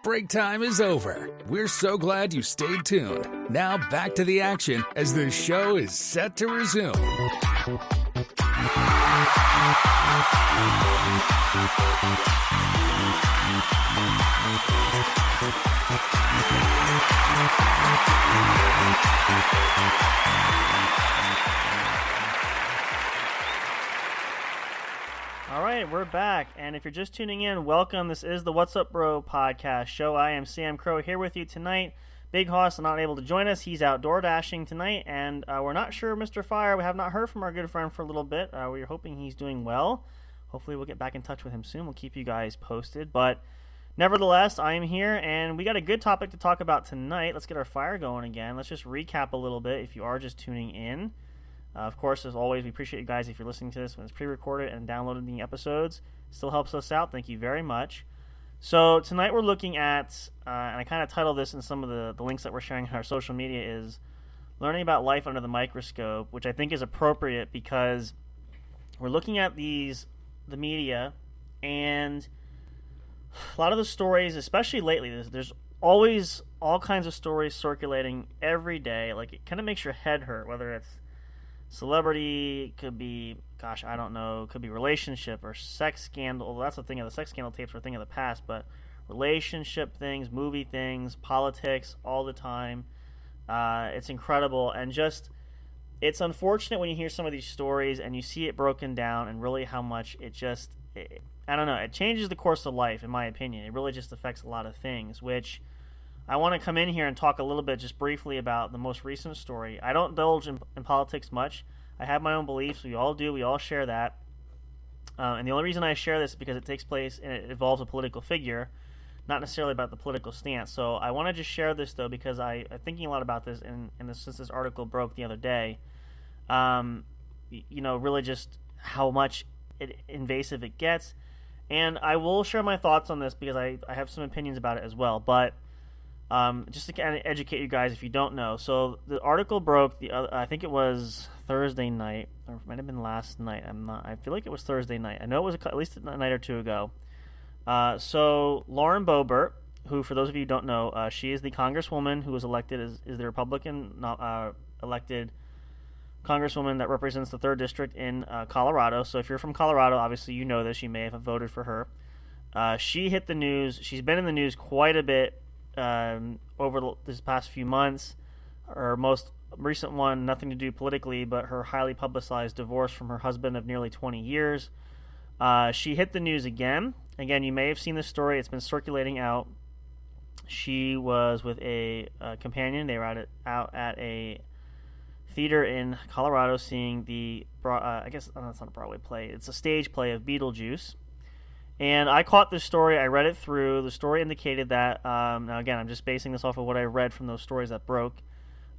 Break time is over. We're so glad you stayed tuned. Now back to the action as the show is set to resume. All right, we're back, and if you're just tuning in, welcome. This is the What's Up Bro podcast show. I am Sam Crow here with you tonight. Big Hoss is not able to join us. He's outdoor dashing tonight, and we're not sure Mr. Fire. We have not heard from our good friend for a little bit. We're hoping he's doing well. Hopefully we'll get back in touch with him soon. We'll keep you guys posted. But nevertheless, I am here, and we got a good topic to talk about tonight. Let's get our fire going again. Let's just recap a little bit if you are just tuning in. Of course, as always, we appreciate you guys if you're listening to this when it's pre-recorded and downloading the episodes. Still helps us out. Thank you very much. So tonight we're looking at, and I kind of titled this in some of the links that we're sharing on our social media, is learning about life under the microscope, which I think is appropriate because we're looking at the media, and a lot of the stories, especially lately, there's always all kinds of stories circulating every day. Like, it kind of makes your head hurt, whether it's celebrity, could be, gosh, I don't know, could be relationship or sex scandal. Well, that's the thing. The sex scandal tapes are a thing of the past, but relationship things, movie things, politics, all the time. It's incredible, and just, it's unfortunate when you hear some of these stories and you see it broken down and really how much I don't know, it changes the course of life, in my opinion. It really just affects a lot of things, which I want to come in here and talk a little bit just briefly about the most recent story. I don't indulge in politics much. I have my own beliefs. We all do. We all share that. And the only reason I share this is because it takes place and it involves a political figure, not necessarily about the political stance. So I want to just share this, though, because I'm thinking a lot about this since this article broke the other day. Really just how much invasive it gets. And I will share my thoughts on this because I have some opinions about it as well. But just to kind of educate you guys if you don't know. So the article broke I think it was Thursday night, or it might have been last night. I feel like it was Thursday night. I know it was at least a night or two ago. So Lauren Boebert, who, for those of you who don't know, she is the congresswoman who was elected is the Republican elected congresswoman that represents the 3rd district in Colorado. So if you're from Colorado, obviously you know this. You may have voted for her. She hit the news. She's been in the news quite a bit over this past few months. Her most recent one, nothing to do politically, but her highly publicized divorce from her husband of nearly 20 years. She hit the news again. Again, you may have seen this story. It's been circulating out. She was with a companion. They were out at a theater in Colorado seeing I guess it's not a Broadway play. It's a stage play of Beetlejuice. And I caught this story. I read it through. The story indicated that, now again, I'm just basing this off of what I read from those stories that broke.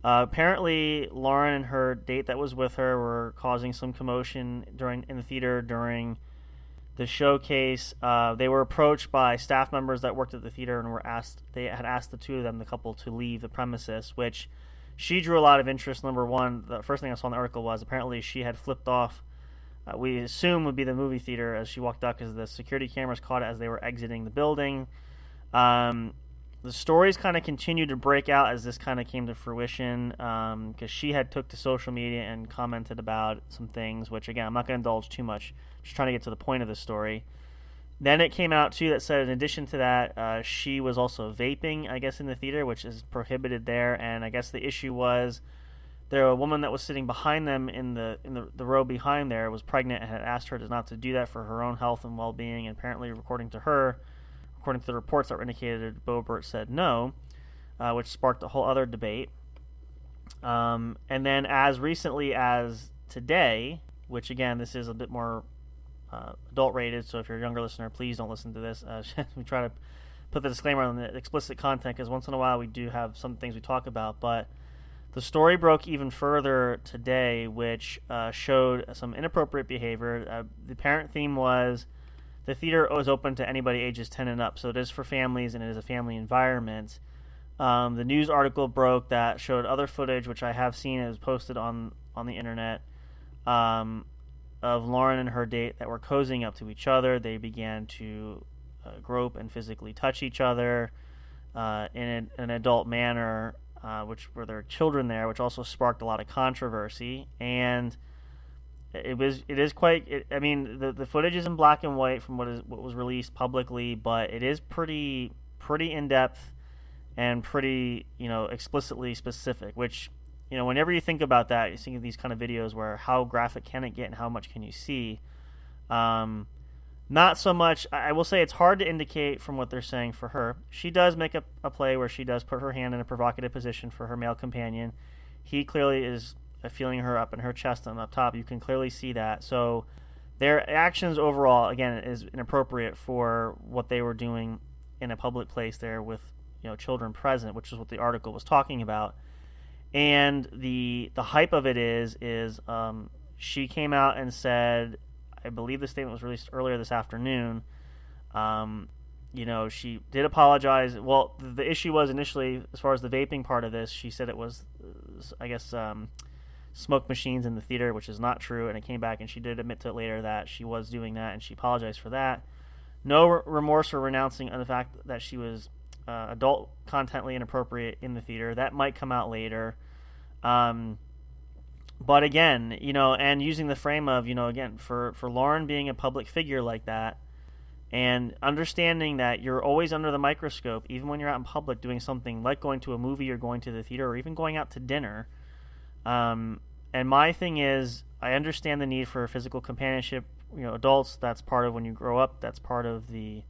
Apparently, Lauren and her date that was with her were causing some commotion in the theater during the showcase. They were approached by staff members that worked at the theater and they had asked the two of them, the couple, to leave the premises, which she drew a lot of interest. Number one, the first thing I saw in the article was apparently she had flipped off, we assume would be the movie theater, as she walked out because the security cameras caught it as they were exiting the building. The stories kind of continued to break out as this kind of came to fruition because she had took to social media and commented about some things, which, again, I'm not going to indulge too much. Just trying to get to the point of the story. Then it came out, too, that said in addition to that, she was also vaping, I guess, in the theater, which is prohibited there. And I guess the issue was a woman that was sitting behind them in the row behind there was pregnant and had asked her not to do that for her own health and well-being. And apparently, according to the reports that were indicated, Boebert said no, which sparked a whole other debate. And then as recently as today, which, again, this is a bit more adult-rated, so if you're a younger listener, please don't listen to this. We try to put the disclaimer on the explicit content because once in a while we do have some things we talk about, but the story broke even further today, which showed some inappropriate behavior. The parent theme was the theater was open to anybody ages 10 and up, so it is for families and it is a family environment. The news article broke that showed other footage, which I have seen. It was posted on the internet, of Lauren and her date that were cozying up to each other. They began to grope and physically touch each other in an adult manner, which were their children there, which also sparked a lot of controversy. And the footage is in black and white from what was released publicly, but it is pretty in depth and pretty explicitly specific. Which whenever you think about that, you think of these kind of videos where how graphic can it get and how much can you see. Not so much. I will say it's hard to indicate from what they're saying for her. She does make a play where she does put her hand in a provocative position for her male companion. He clearly is feeling her up in her chest and up top. You can clearly see that. So their actions overall, again, is inappropriate for what they were doing in a public place there with children present, which is what the article was talking about. And the hype of it is she came out and said, I believe the statement was released earlier this afternoon. She did apologize. Well, the issue was initially, as far as the vaping part of this, she said it was, I guess, smoke machines in the theater, which is not true. And it came back, and she did admit to it later that she was doing that, and she apologized for that. No remorse or renouncing on the fact that she was adult contently inappropriate in the theater. That might come out later. But again, and using the frame of, again, for Lauren being a public figure like that, and understanding that you're always under the microscope, even when you're out in public doing something like going to a movie or going to the theater or even going out to dinner. And my thing is, I understand the need for physical companionship. Adults, that's part of when you grow up. That's part of the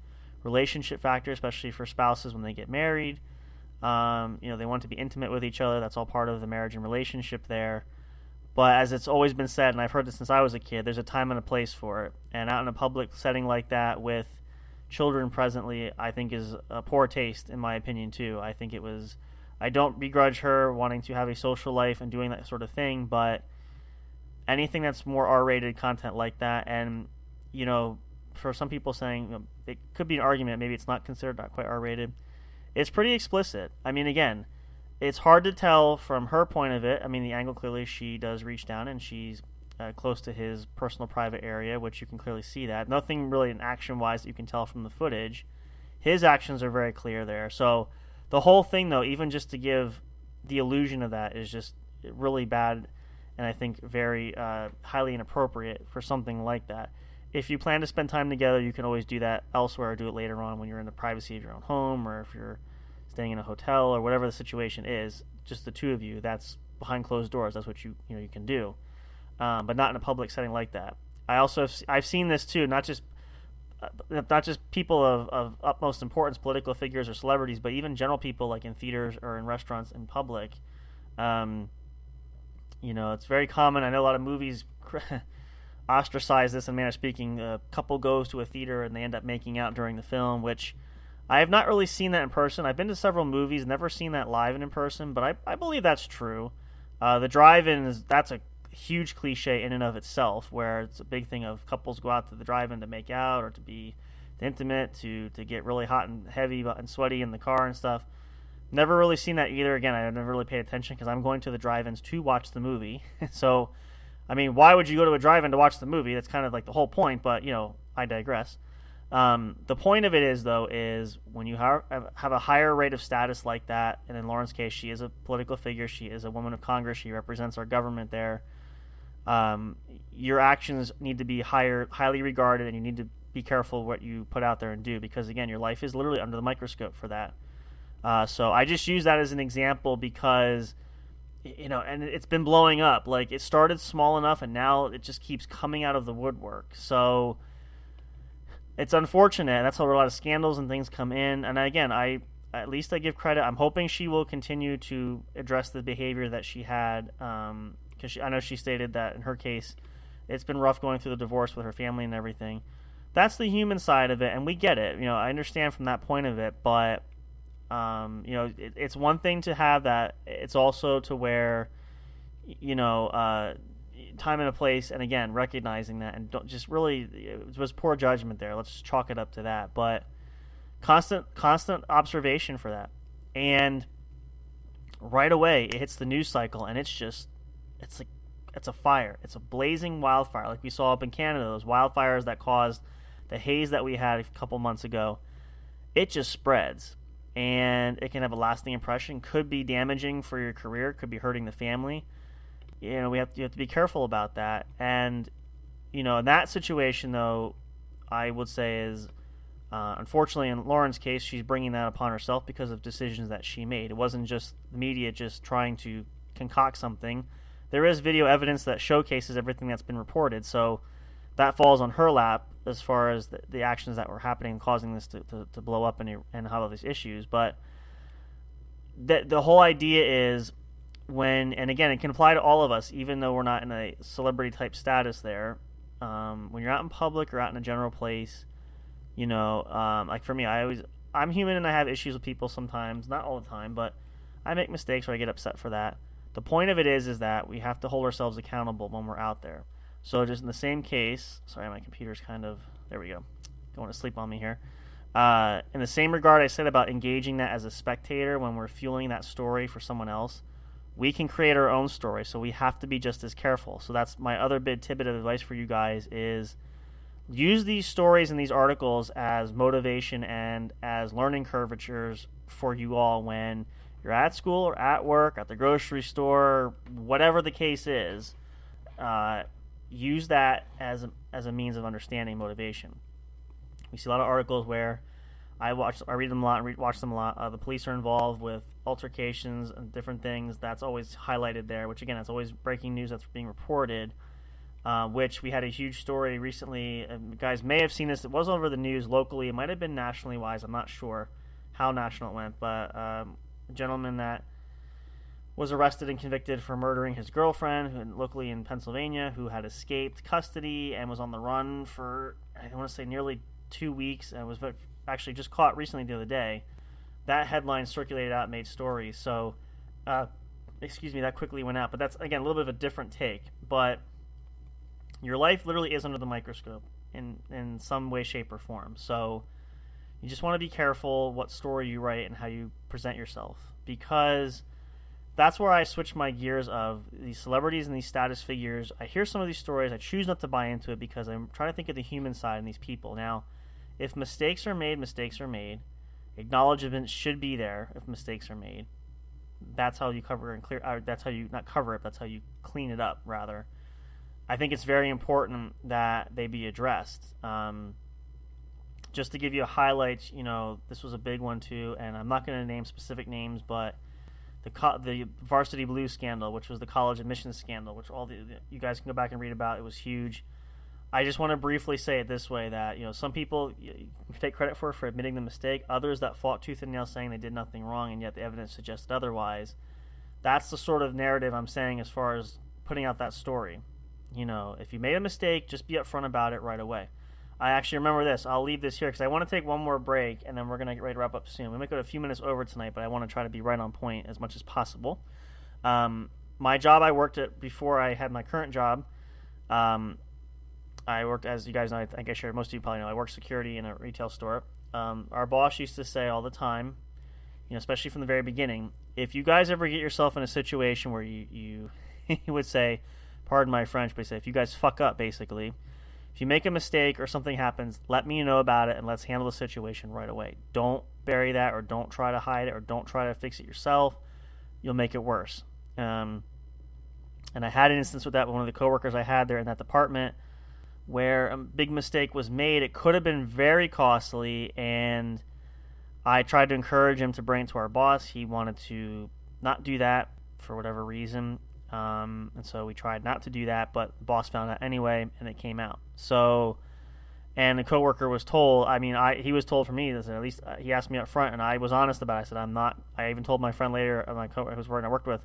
relationship factor, especially for spouses when they get married. They want to be intimate with each other. That's all part of the marriage and relationship there. But as it's always been said, and I've heard this since I was a kid, there's a time and a place for it. And out in a public setting like that with children presently, I think is a poor taste, in my opinion, too. I don't begrudge her wanting to have a social life and doing that sort of thing, but anything that's more R-rated content like that, and, for some people saying, it could be an argument, maybe it's not considered not quite R-rated, it's pretty explicit. I mean, again, it's hard to tell from her point of it. I mean, the angle, clearly she does reach down and she's close to his personal private area, which you can clearly see that. Nothing really in action-wise that you can tell from the footage. His actions are very clear there. So the whole thing, though, even just to give the illusion of that is just really bad and I think very highly inappropriate for something like that. If you plan to spend time together, you can always do that elsewhere or do it later on when you're in the privacy of your own home, or if you're staying in a hotel or whatever the situation is, just the two of you, that's behind closed doors. That's what you can do, but not in a public setting like that. I've seen this too, not just people of utmost importance, political figures or celebrities, but even general people like in theaters or in restaurants in public. It's very common. I know a lot of movies ostracize this in manner of speaking. A couple goes to a theater and they end up making out during the film, which I have not really seen that in person. I've been to several movies, never seen that live and in person, but I believe that's true. The drive-in, that's a huge cliche in and of itself, where it's a big thing of couples go out to the drive-in to make out or to be intimate, to get really hot and heavy and sweaty in the car and stuff. Never really seen that either. Again, I never really paid attention because I'm going to the drive-ins to watch the movie. So, I mean, why would you go to a drive-in to watch the movie? That's kind of like the whole point, but, I digress. The point of it is, though, is when you have a higher rate of status like that, and in Lauren's case, she is a political figure, she is a woman of Congress, she represents our government there, your actions need to be highly regarded, and you need to be careful what you put out there and do, because, again, your life is literally under the microscope for that. So I just use that as an example because, and it's been blowing up. Like, it started small enough, and now it just keeps coming out of the woodwork. So it's unfortunate. That's how a lot of scandals and things come in. And again, at least I give credit. I'm hoping she will continue to address the behavior that she had, because I know she stated that in her case, it's been rough going through the divorce with her family and everything. That's the human side of it, and we get it. I understand from that point of it, but it's one thing to have that. It's also to where, time and a place, and again, recognizing that, and don't just really, it was poor judgment there. Let's just chalk it up to that. But constant observation for that, and right away it hits the news cycle, and it's a fire. It's a blazing wildfire, like we saw up in Canada. Those wildfires that caused the haze that we had a couple months ago. It just spreads, and it can have a lasting impression. Could be damaging for your career. Could be hurting the family. You have to be careful about that. And in that situation, though, I would say is, unfortunately, in Lauren's case, she's bringing that upon herself because of decisions that she made. It wasn't just the media just trying to concoct something. There is video evidence that showcases everything that's been reported, so that falls on her lap as far as the actions that were happening, causing this to blow up and have all these issues. But the whole idea is and again, it can apply to all of us, even though we're not in a celebrity type status there. When you're out in public or out in a general place, like for me, I'm human and I have issues with people sometimes, not all the time, but I make mistakes or I get upset for that. The point of it is that we have to hold ourselves accountable when we're out there. So just in the same case, sorry, my computer's there we go, going to sleep on me here. In the same regard I said about engaging that as a spectator when we're fueling that story for someone else, we can create our own story, so we have to be just as careful. So that's my other big tidbit of advice for you guys is use these stories and these articles as motivation and as learning curvatures for you all when you're at school or at work, at the grocery store, whatever the case is. Use that as a means of understanding motivation. We see a lot of articles where I read them a lot and watch them a lot. The police are involved with altercations and different things. That's always highlighted there, which again, that's always breaking news that's being reported. Which we had a huge story recently. You guys may have seen this. It was over the news locally. It might have been nationally wise. I'm not sure how national it went, but a gentleman that was arrested and convicted for murdering his girlfriend locally in Pennsylvania, who had escaped custody and was on the run for, I want to say, nearly 2 weeks, and was actually just caught recently the other day. That headline circulated out and made stories. So, that quickly went out. But that's, again, a little bit of a different take. But your life literally is under the microscope in some way, shape, or form. So you just want to be careful what story you write and how you present yourself, because that's where I switch my gears of these celebrities and these status figures. I hear some of these stories. I choose not to buy into it because I'm trying to think of the human side in these people. Now, if mistakes are made, mistakes are made. Acknowledgement should be there if mistakes are made. That's how you cover and clear. That's how you not cover it. That's how you clean it up, rather. I think it's very important that they be addressed. Just to give you a highlight, this was a big one too, and I'm not going to name specific names, but the Varsity Blues scandal, which was the college admissions scandal, which you guys can go back and read about. It was huge. I just want to briefly say it this way, that some people you take credit for admitting the mistake. Others that fought tooth and nail saying they did nothing wrong, and yet the evidence suggested otherwise. That's the sort of narrative I'm saying as far as putting out that story. If you made a mistake, just be upfront about it right away. I actually remember this. I'll leave this here because I want to take one more break, and then we're going to get ready to wrap up soon. We might go a few minutes over tonight, but I want to try to be right on point as much as possible. My job I worked at before I had my current job, I worked, as you guys know, I think I shared, most of you probably know, I worked security in a retail store. Our boss used to say all the time, especially from the very beginning, if you guys ever get yourself in a situation where you he would say, pardon my French, but he said, if you guys fuck up, basically, if you make a mistake or something happens, let me know about it and let's handle the situation right away. Don't bury that, or don't try to hide it, or don't try to fix it yourself. You'll make it worse. And I had an instance with that with one of the coworkers I had there in that department where a big mistake was made. It could have been very costly, and I tried to encourage him to bring it to our boss. He wanted to not do that for whatever reason. And so we tried not to do that, but the boss found out anyway, and it came out. So, and the coworker was told, he was told from me, at least he asked me up front, and I was honest about it. I said, I'm not. I even told my friend later, my coworker who I worked with,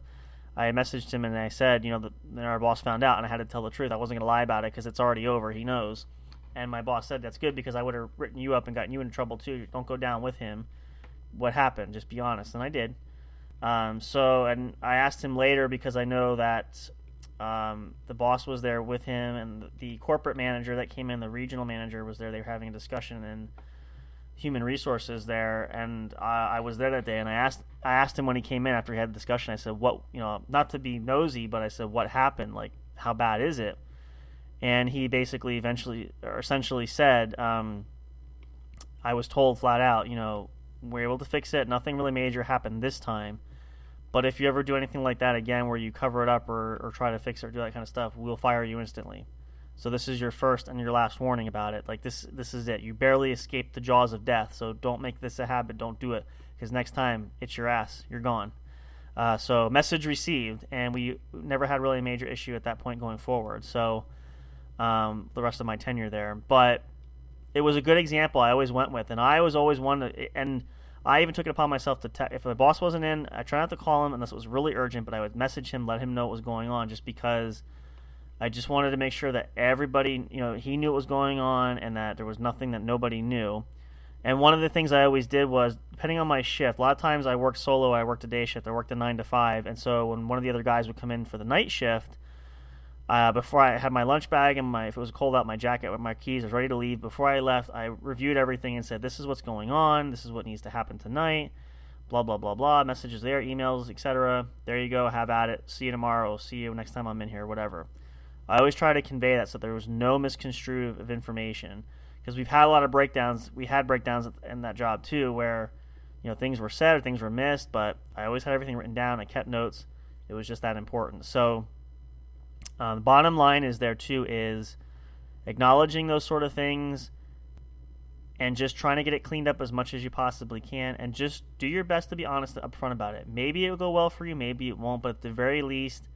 I messaged him and I said, then our boss found out, and I had to tell the truth. I wasn't going to lie about it because it's already over. He knows. And my boss said, that's good, because I would have written you up and gotten you into trouble too. Don't go down with him. What happened? Just be honest. And I did. And I asked him later, because I know that the boss was there with him, and the corporate manager that came in, the regional manager, was there. They were having a discussion in human resources there, and I was there that day, and I asked him when he came in after he had the discussion. I said, what, not to be nosy, but I said, what happened? Like, how bad is it? And he basically essentially said, I was told flat out, we're able to fix it. Nothing really major happened this time. But if you ever do anything like that again, where you cover it up or try to fix it or do that kind of stuff, we'll fire you instantly. So this is your first and your last warning about it. Like, this is it. You barely escaped the jaws of death, so don't make this a habit. Don't do it, because next time it's your ass. You're gone. So message received, and we never had really a major issue at that point going forward. So the rest of my tenure there. But it was a good example I always went with, and I was always one to, and I even took it upon myself to if the boss wasn't in, I try not to call him unless it was really urgent, but I would message him, let him know what was going on, just because I just wanted to make sure that everybody, he knew what was going on and that there was nothing that nobody knew. And one of the things I always did was, depending on my shift, a lot of times I worked solo, I worked a day shift, I worked a 9 to 5, and so when one of the other guys would come in for the night shift, before I had my lunch bag and if it was cold out, my jacket with my keys, I was ready to leave. Before I left, I reviewed everything and said, this is what's going on, this is what needs to happen tonight, blah, blah, blah, blah, messages there, emails, etc. There you go, have at it, see you tomorrow, see you next time I'm in here, whatever. I always try to convey that so there was no misconstrued of information, because we've had a lot of breakdowns. We had breakdowns in that job too, where things were said or things were missed, but I always had everything written down. I kept notes. It was just that important. So the bottom line is there too is acknowledging those sort of things and just trying to get it cleaned up as much as you possibly can, and just do your best to be honest up front about it. Maybe it'll go well for you, maybe it won't, but at the very least,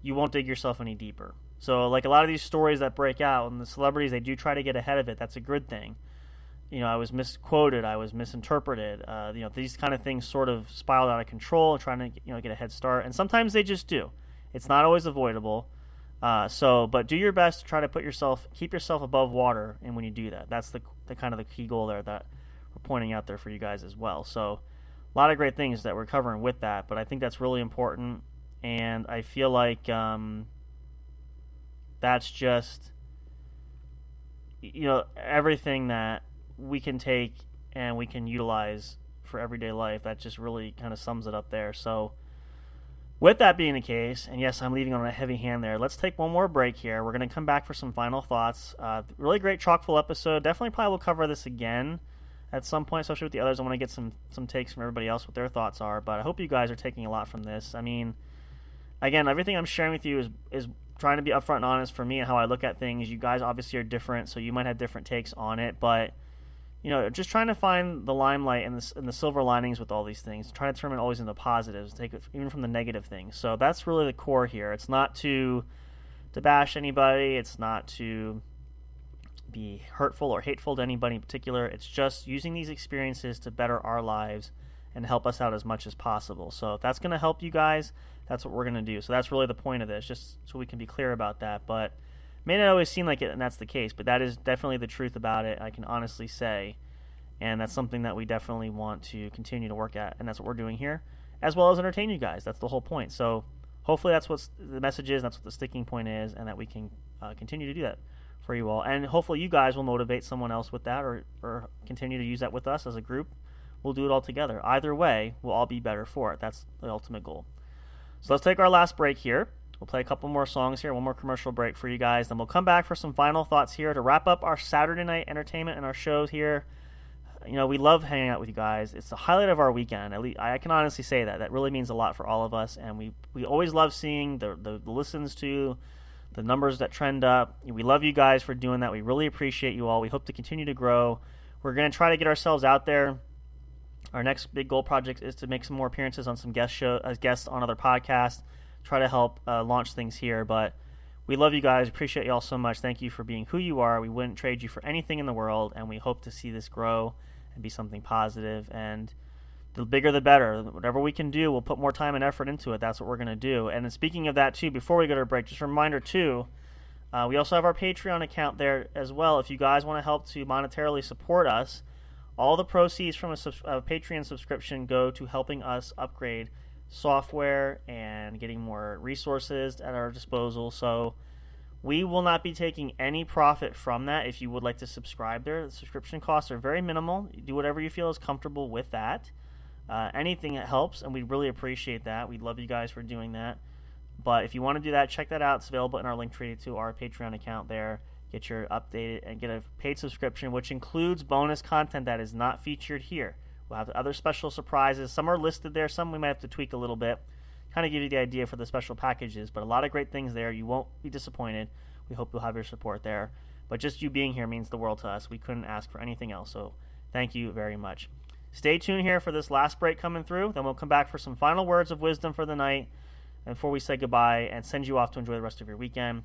you won't dig yourself any deeper. So like a lot of these stories that break out, and the celebrities, they do try to get ahead of it. That's a good thing. I was misquoted, I was misinterpreted. These kind of things sort of spiraled out of control, trying to get a head start, and sometimes they just do. It's not always avoidable. But do your best to try to keep yourself above water, and when you do that, that's the kind of the key goal there that we're pointing out there for you guys as well. So a lot of great things that we're covering with that, but I think that's really important, and I feel like that's just everything that we can take and we can utilize for everyday life. That just really kind of sums it up there. So with that being the case, and yes, I'm leaving on a heavy hand there, let's take one more break here. We're going to come back for some final thoughts. Really great chock-full episode. Definitely probably will cover this again at some point, especially with the others. I want to get some takes from everybody else, what their thoughts are, but I hope you guys are taking a lot from this. I mean, again, everything I'm sharing with you is trying to be upfront and honest for me and how I look at things. You guys obviously are different, so you might have different takes on it, but just trying to find the limelight and the silver linings with all these things. Try to turn it always into positives, take it even from the negative things. So that's really the core here. It's not to bash anybody. It's not to be hurtful or hateful to anybody in particular. It's just using these experiences to better our lives and help us out as much as possible. So if that's going to help you guys, that's what we're going to do. So that's really the point of this, just so we can be clear about that. But it may not always seem like it, and that's the case, but that is definitely the truth about it, I can honestly say. And that's something that we definitely want to continue to work at, and that's what we're doing here, as well as entertain you guys. That's the whole point. So hopefully that's what the message is, that's what the sticking point is, and that we can continue to do that for you all. And hopefully you guys will motivate someone else with that, or continue to use that with us as a group. We'll do it all together. Either way, we'll all be better for it. That's the ultimate goal. So let's take our last break here. We'll play a couple more songs here, one more commercial break for you guys. Then we'll come back for some final thoughts here to wrap up our Saturday night entertainment and our shows here. We love hanging out with you guys. It's the highlight of our weekend. At least I can honestly say that. That really means a lot for all of us, and we always love seeing the listens to, the numbers that trend up. We love you guys for doing that. We really appreciate you all. We hope to continue to grow. We're going to try to get ourselves out there. Our next big goal project is to make some more appearances on some guests on other podcasts, try to help launch things here. But we love you guys. Appreciate you all so much. Thank you for being who you are. We wouldn't trade you for anything in the world, and we hope to see this grow and be something positive. And the bigger the better. Whatever we can do, we'll put more time and effort into it. That's what we're going to do. And then speaking of that too, before we go to our break, just a reminder too, we also have our Patreon account there as well. If you guys want to help to monetarily support us, all the proceeds from a Patreon subscription go to helping us upgrade software and getting more resources at our disposal. So we will not be taking any profit from that. If you would like to subscribe there, the subscription costs are very minimal. You do whatever you feel is comfortable with that. Anything that helps, and we really appreciate that. We love you guys for doing that. But if you want to do that, check that out. It's available in our link tree to our Patreon account there. Get your updated and get a paid subscription, which includes bonus content that is not featured here. We'll have other special surprises. Some are listed there. Some we might have to tweak a little bit. Kind of give you the idea for the special packages, but a lot of great things there. You won't be disappointed. We hope you'll have your support there. But just you being here means the world to us. We couldn't ask for anything else, so thank you very much. Stay tuned here for this last break coming through. Then we'll come back for some final words of wisdom for the night and before we say goodbye and send you off to enjoy the rest of your weekend.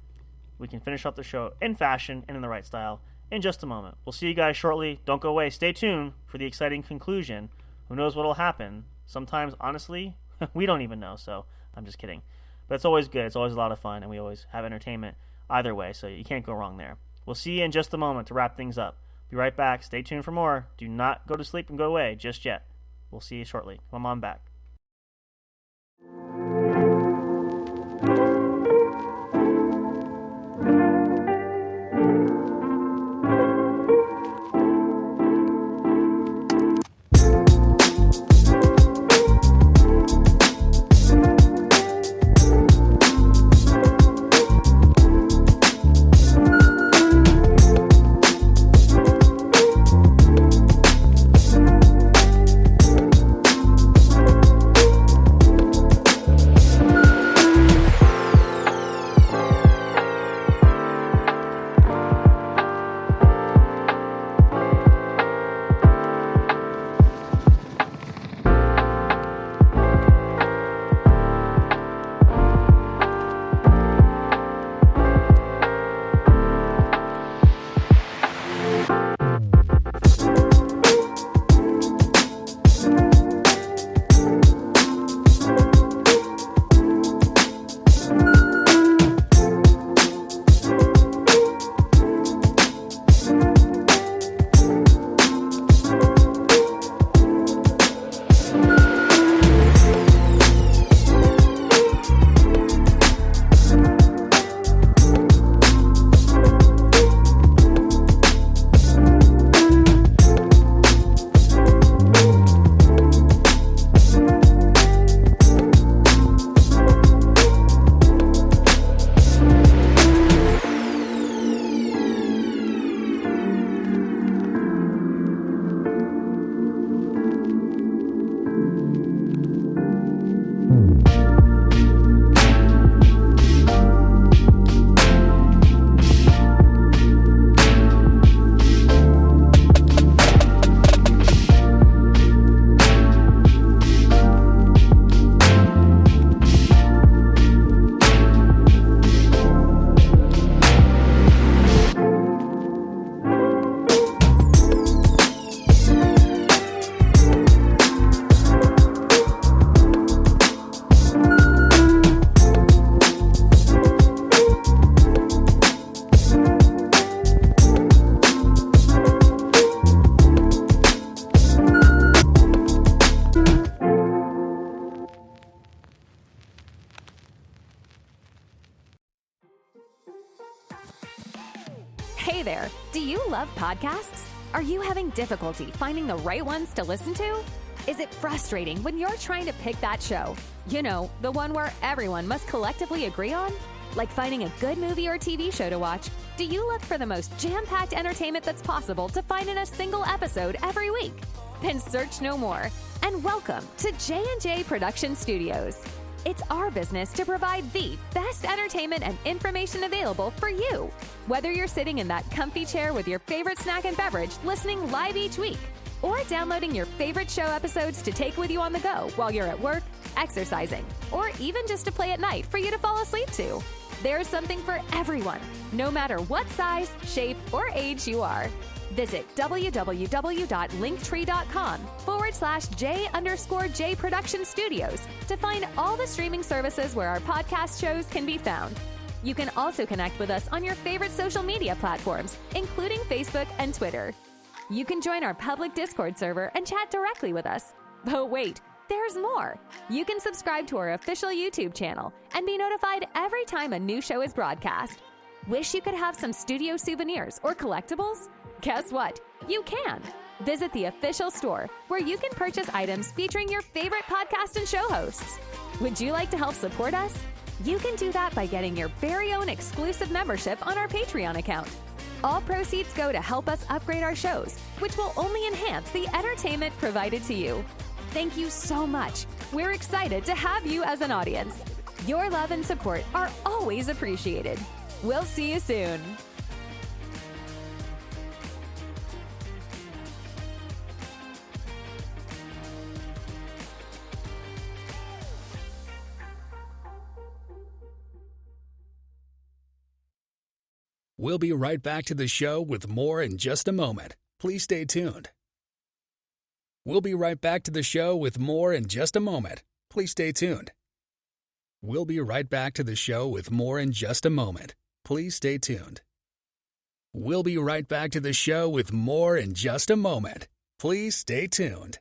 We can finish up the show in fashion and in the right style in just a moment. We'll see you guys shortly. Don't go away. Stay tuned for the exciting conclusion. Who knows what will happen? Sometimes, honestly, we don't even know, so I'm just kidding. But it's always good. It's always a lot of fun, and we always have entertainment either way, so you can't go wrong there. We'll see you in just a moment to wrap things up. Be right back. Stay tuned for more. Do not go to sleep and go away just yet. We'll see you shortly. Come on back. Hey there, do you love podcasts? Are you having difficulty finding the right ones to listen to? Is it frustrating when you're trying to pick that show? You know, the one where everyone must collectively agree on? Like finding a good movie or TV show to watch, do you look for the most jam-packed entertainment that's possible to find in a single episode every week? Then search no more, and welcome to J&J Production Studios. It's our business to provide the best entertainment and information available for you. Whether you're sitting in that comfy chair with your favorite snack and beverage listening live each week, or downloading your favorite show episodes to take with you on the go while you're at work, exercising, or even just to play at night for you to fall asleep to. There's something for everyone, no matter what size, shape, or age you are. Visit www.linktree.com/J_J Production Studios to find all the streaming services where our podcast shows can be found. You can also connect with us on your favorite social media platforms, including Facebook and Twitter. You can join our public Discord server and chat directly with us. Oh, wait, there's more. You can subscribe to our official YouTube channel and be notified every time a new show is broadcast. Wish you could have some studio souvenirs or collectibles? Guess what? You can. Visit the official store where you can purchase items featuring your favorite podcast and show hosts. Would you like to help support us? You can do that by getting your very own exclusive membership on our Patreon account. All proceeds go to help us upgrade our shows, which will only enhance the entertainment provided to you. Thank you so much. We're excited to have you as an audience. Your love and support are always appreciated. We'll see you soon. We'll be right back to the show with more in just a moment. Please stay tuned. We'll be right back to the show with more in just a moment. Please stay tuned. We'll be right back to the show with more in just a moment. Please stay tuned. We'll be right back to the show with more in just a moment. Please stay tuned.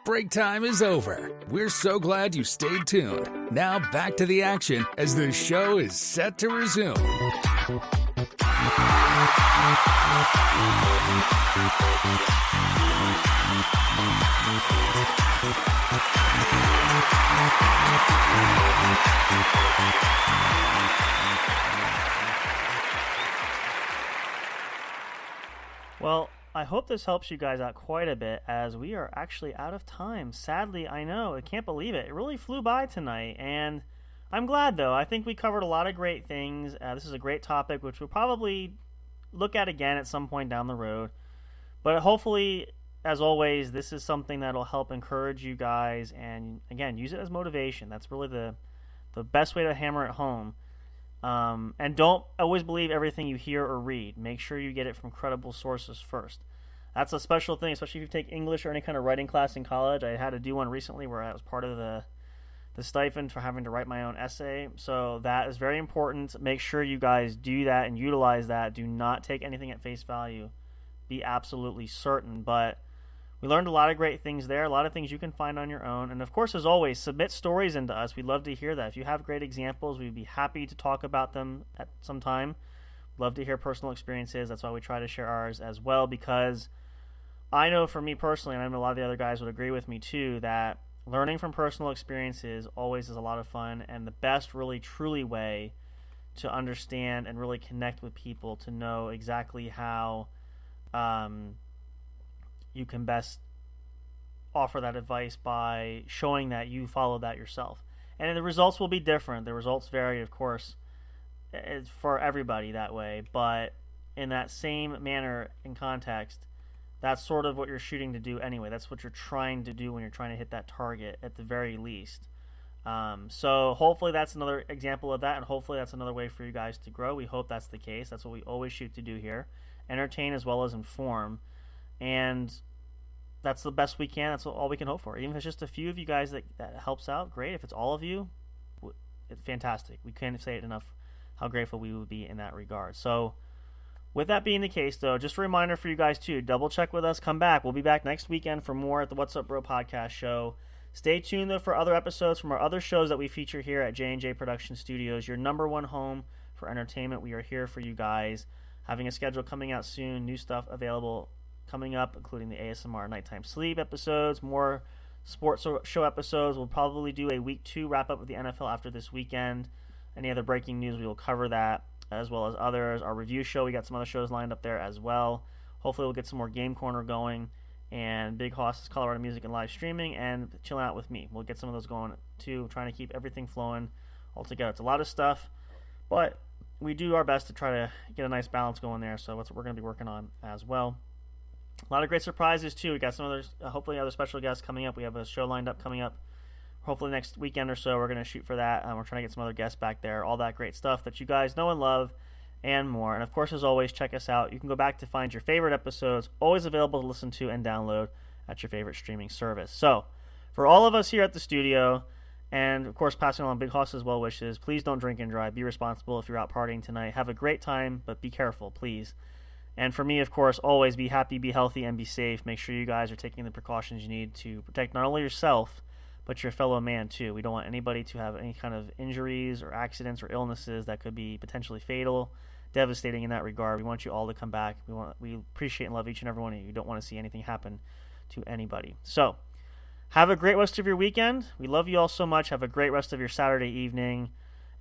Break time is over. We're so glad you stayed tuned. Now back to the action as the show is set to resume. Well, I hope this helps you guys out quite a bit, as we are actually out of time. Sadly, I know. I can't believe it. It really flew by tonight, and I'm glad, though. I think we covered a lot of great things. This is a great topic, which we'll probably look at again at some point down the road. But hopefully, as always, this is something that'll help encourage you guys, and again, use it as motivation. That's really the best way to hammer it home. And don't always believe everything you hear or read. Make sure you get it from credible sources first. That's a special thing, especially if you take English or any kind of writing class in college. I had to do one recently where I was part of the stipend for having to write my own essay. So that is very important. Make sure you guys do that and utilize that. Do not take anything at face value. Be absolutely certain. But we learned a lot of great things there, a lot of things you can find on your own. And of course, as always, submit stories into us. We'd love to hear that. If you have great examples, we'd be happy to talk about them at some time. Love to hear personal experiences. That's why we try to share ours as well, because I know for me personally, and I know a lot of the other guys would agree with me too, that learning from personal experiences always is a lot of fun, and the best really truly way to understand and really connect with people, to know exactly how you can best offer that advice by showing that you follow that yourself. And the results will be different. The results vary, of course, for everybody that way, but in that same manner and context, that's sort of what you're shooting to do anyway. That's what you're trying to do when you're trying to hit that target at the very least. So hopefully that's another example of that, and hopefully that's another way for you guys to grow. We hope that's the case. That's what we always shoot to do here. Entertain as well as inform. And that's the best we can. That's all we can hope for. Even if it's just a few of you guys that helps out, great. If it's all of you, it's fantastic. We can't say it enough how grateful we would be in that regard. So with that being the case, though, just a reminder for you guys, too, double check with us. Come back. We'll be back next weekend for more at the What's Up Bro podcast show. Stay tuned, though, for other episodes from our other shows that we feature here at J&J Production Studios, your number one home for entertainment. We are here for you guys. Having a schedule coming out soon, new stuff available coming up, including the ASMR Nighttime Sleep episodes, more sports show episodes. We'll probably do a week 2 wrap-up of the NFL after this weekend. Any other breaking news, we will cover that, as well as others. Our review show, we got some other shows lined up there as well. Hopefully we'll get some more Game Corner going, and Big Hoss's Colorado Music and live streaming, and chilling out with me. We'll get some of those going too, trying to keep everything flowing all together. It's a lot of stuff, but we do our best to try to get a nice balance going there, so that's what we're going to be working on as well. A lot of great surprises too. We got some others, hopefully other special guests coming up. We have a show lined up coming up hopefully next weekend or so. We're going to shoot for that. We're trying to get some other guests back there, all that great stuff that you guys know and love, and more. And of course, as always, check us out. You can go back to find your favorite episodes, always available to listen to and download at your favorite streaming service. So for all of us here at the studio, and of course passing along Big Hoss's well wishes, please don't drink and drive. Be responsible if you're out partying tonight. Have a great time, but be careful, please. And for me, of course, always be happy, be healthy, and be safe. Make sure you guys are taking the precautions you need to protect not only yourself, but your fellow man too. We don't want anybody to have any kind of injuries or accidents or illnesses that could be potentially fatal, devastating in that regard. We want you all to come back. We appreciate and love each and every one of you. We don't want to see anything happen to anybody. So have a great rest of your weekend. We love you all so much. Have a great rest of your Saturday evening,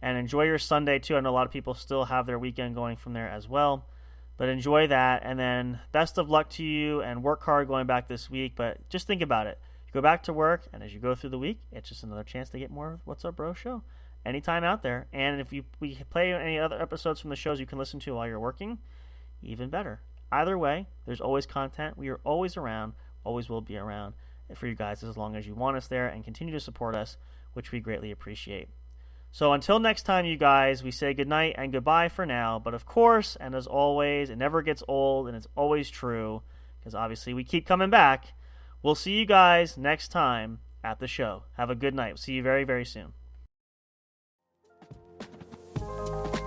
and enjoy your Sunday too. I know a lot of people still have their weekend going from there as well, but enjoy that. And then best of luck to you, and work hard going back this week. But just think about it. Go back to work, and as you go through the week, it's just another chance to get more What's Up Bro show anytime out there. And if we play any other episodes from the shows you can listen to while you're working, even better. Either way, there's always content. We are always around, always will be around for you guys as long as you want us there and continue to support us, which we greatly appreciate. So until next time, you guys, we say goodnight and goodbye for now. But of course, and as always, it never gets old, and it's always true, because obviously we keep coming back. We'll see you guys next time at the show. Have a good night. We'll see you very, very soon.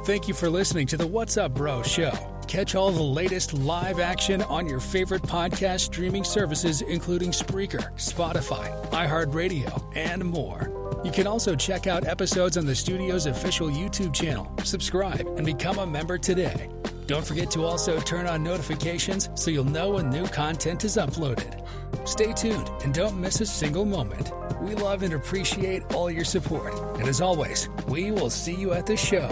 Thank you for listening to the What's Up Bro show. Catch all the latest live action on your favorite podcast streaming services, including Spreaker, Spotify, iHeartRadio, and more. You can also check out episodes on the studio's official YouTube channel. Subscribe and become a member today. Don't forget to also turn on notifications so you'll know when new content is uploaded. Stay tuned and don't miss a single moment. We love and appreciate all your support. And as always, we will see you at the show.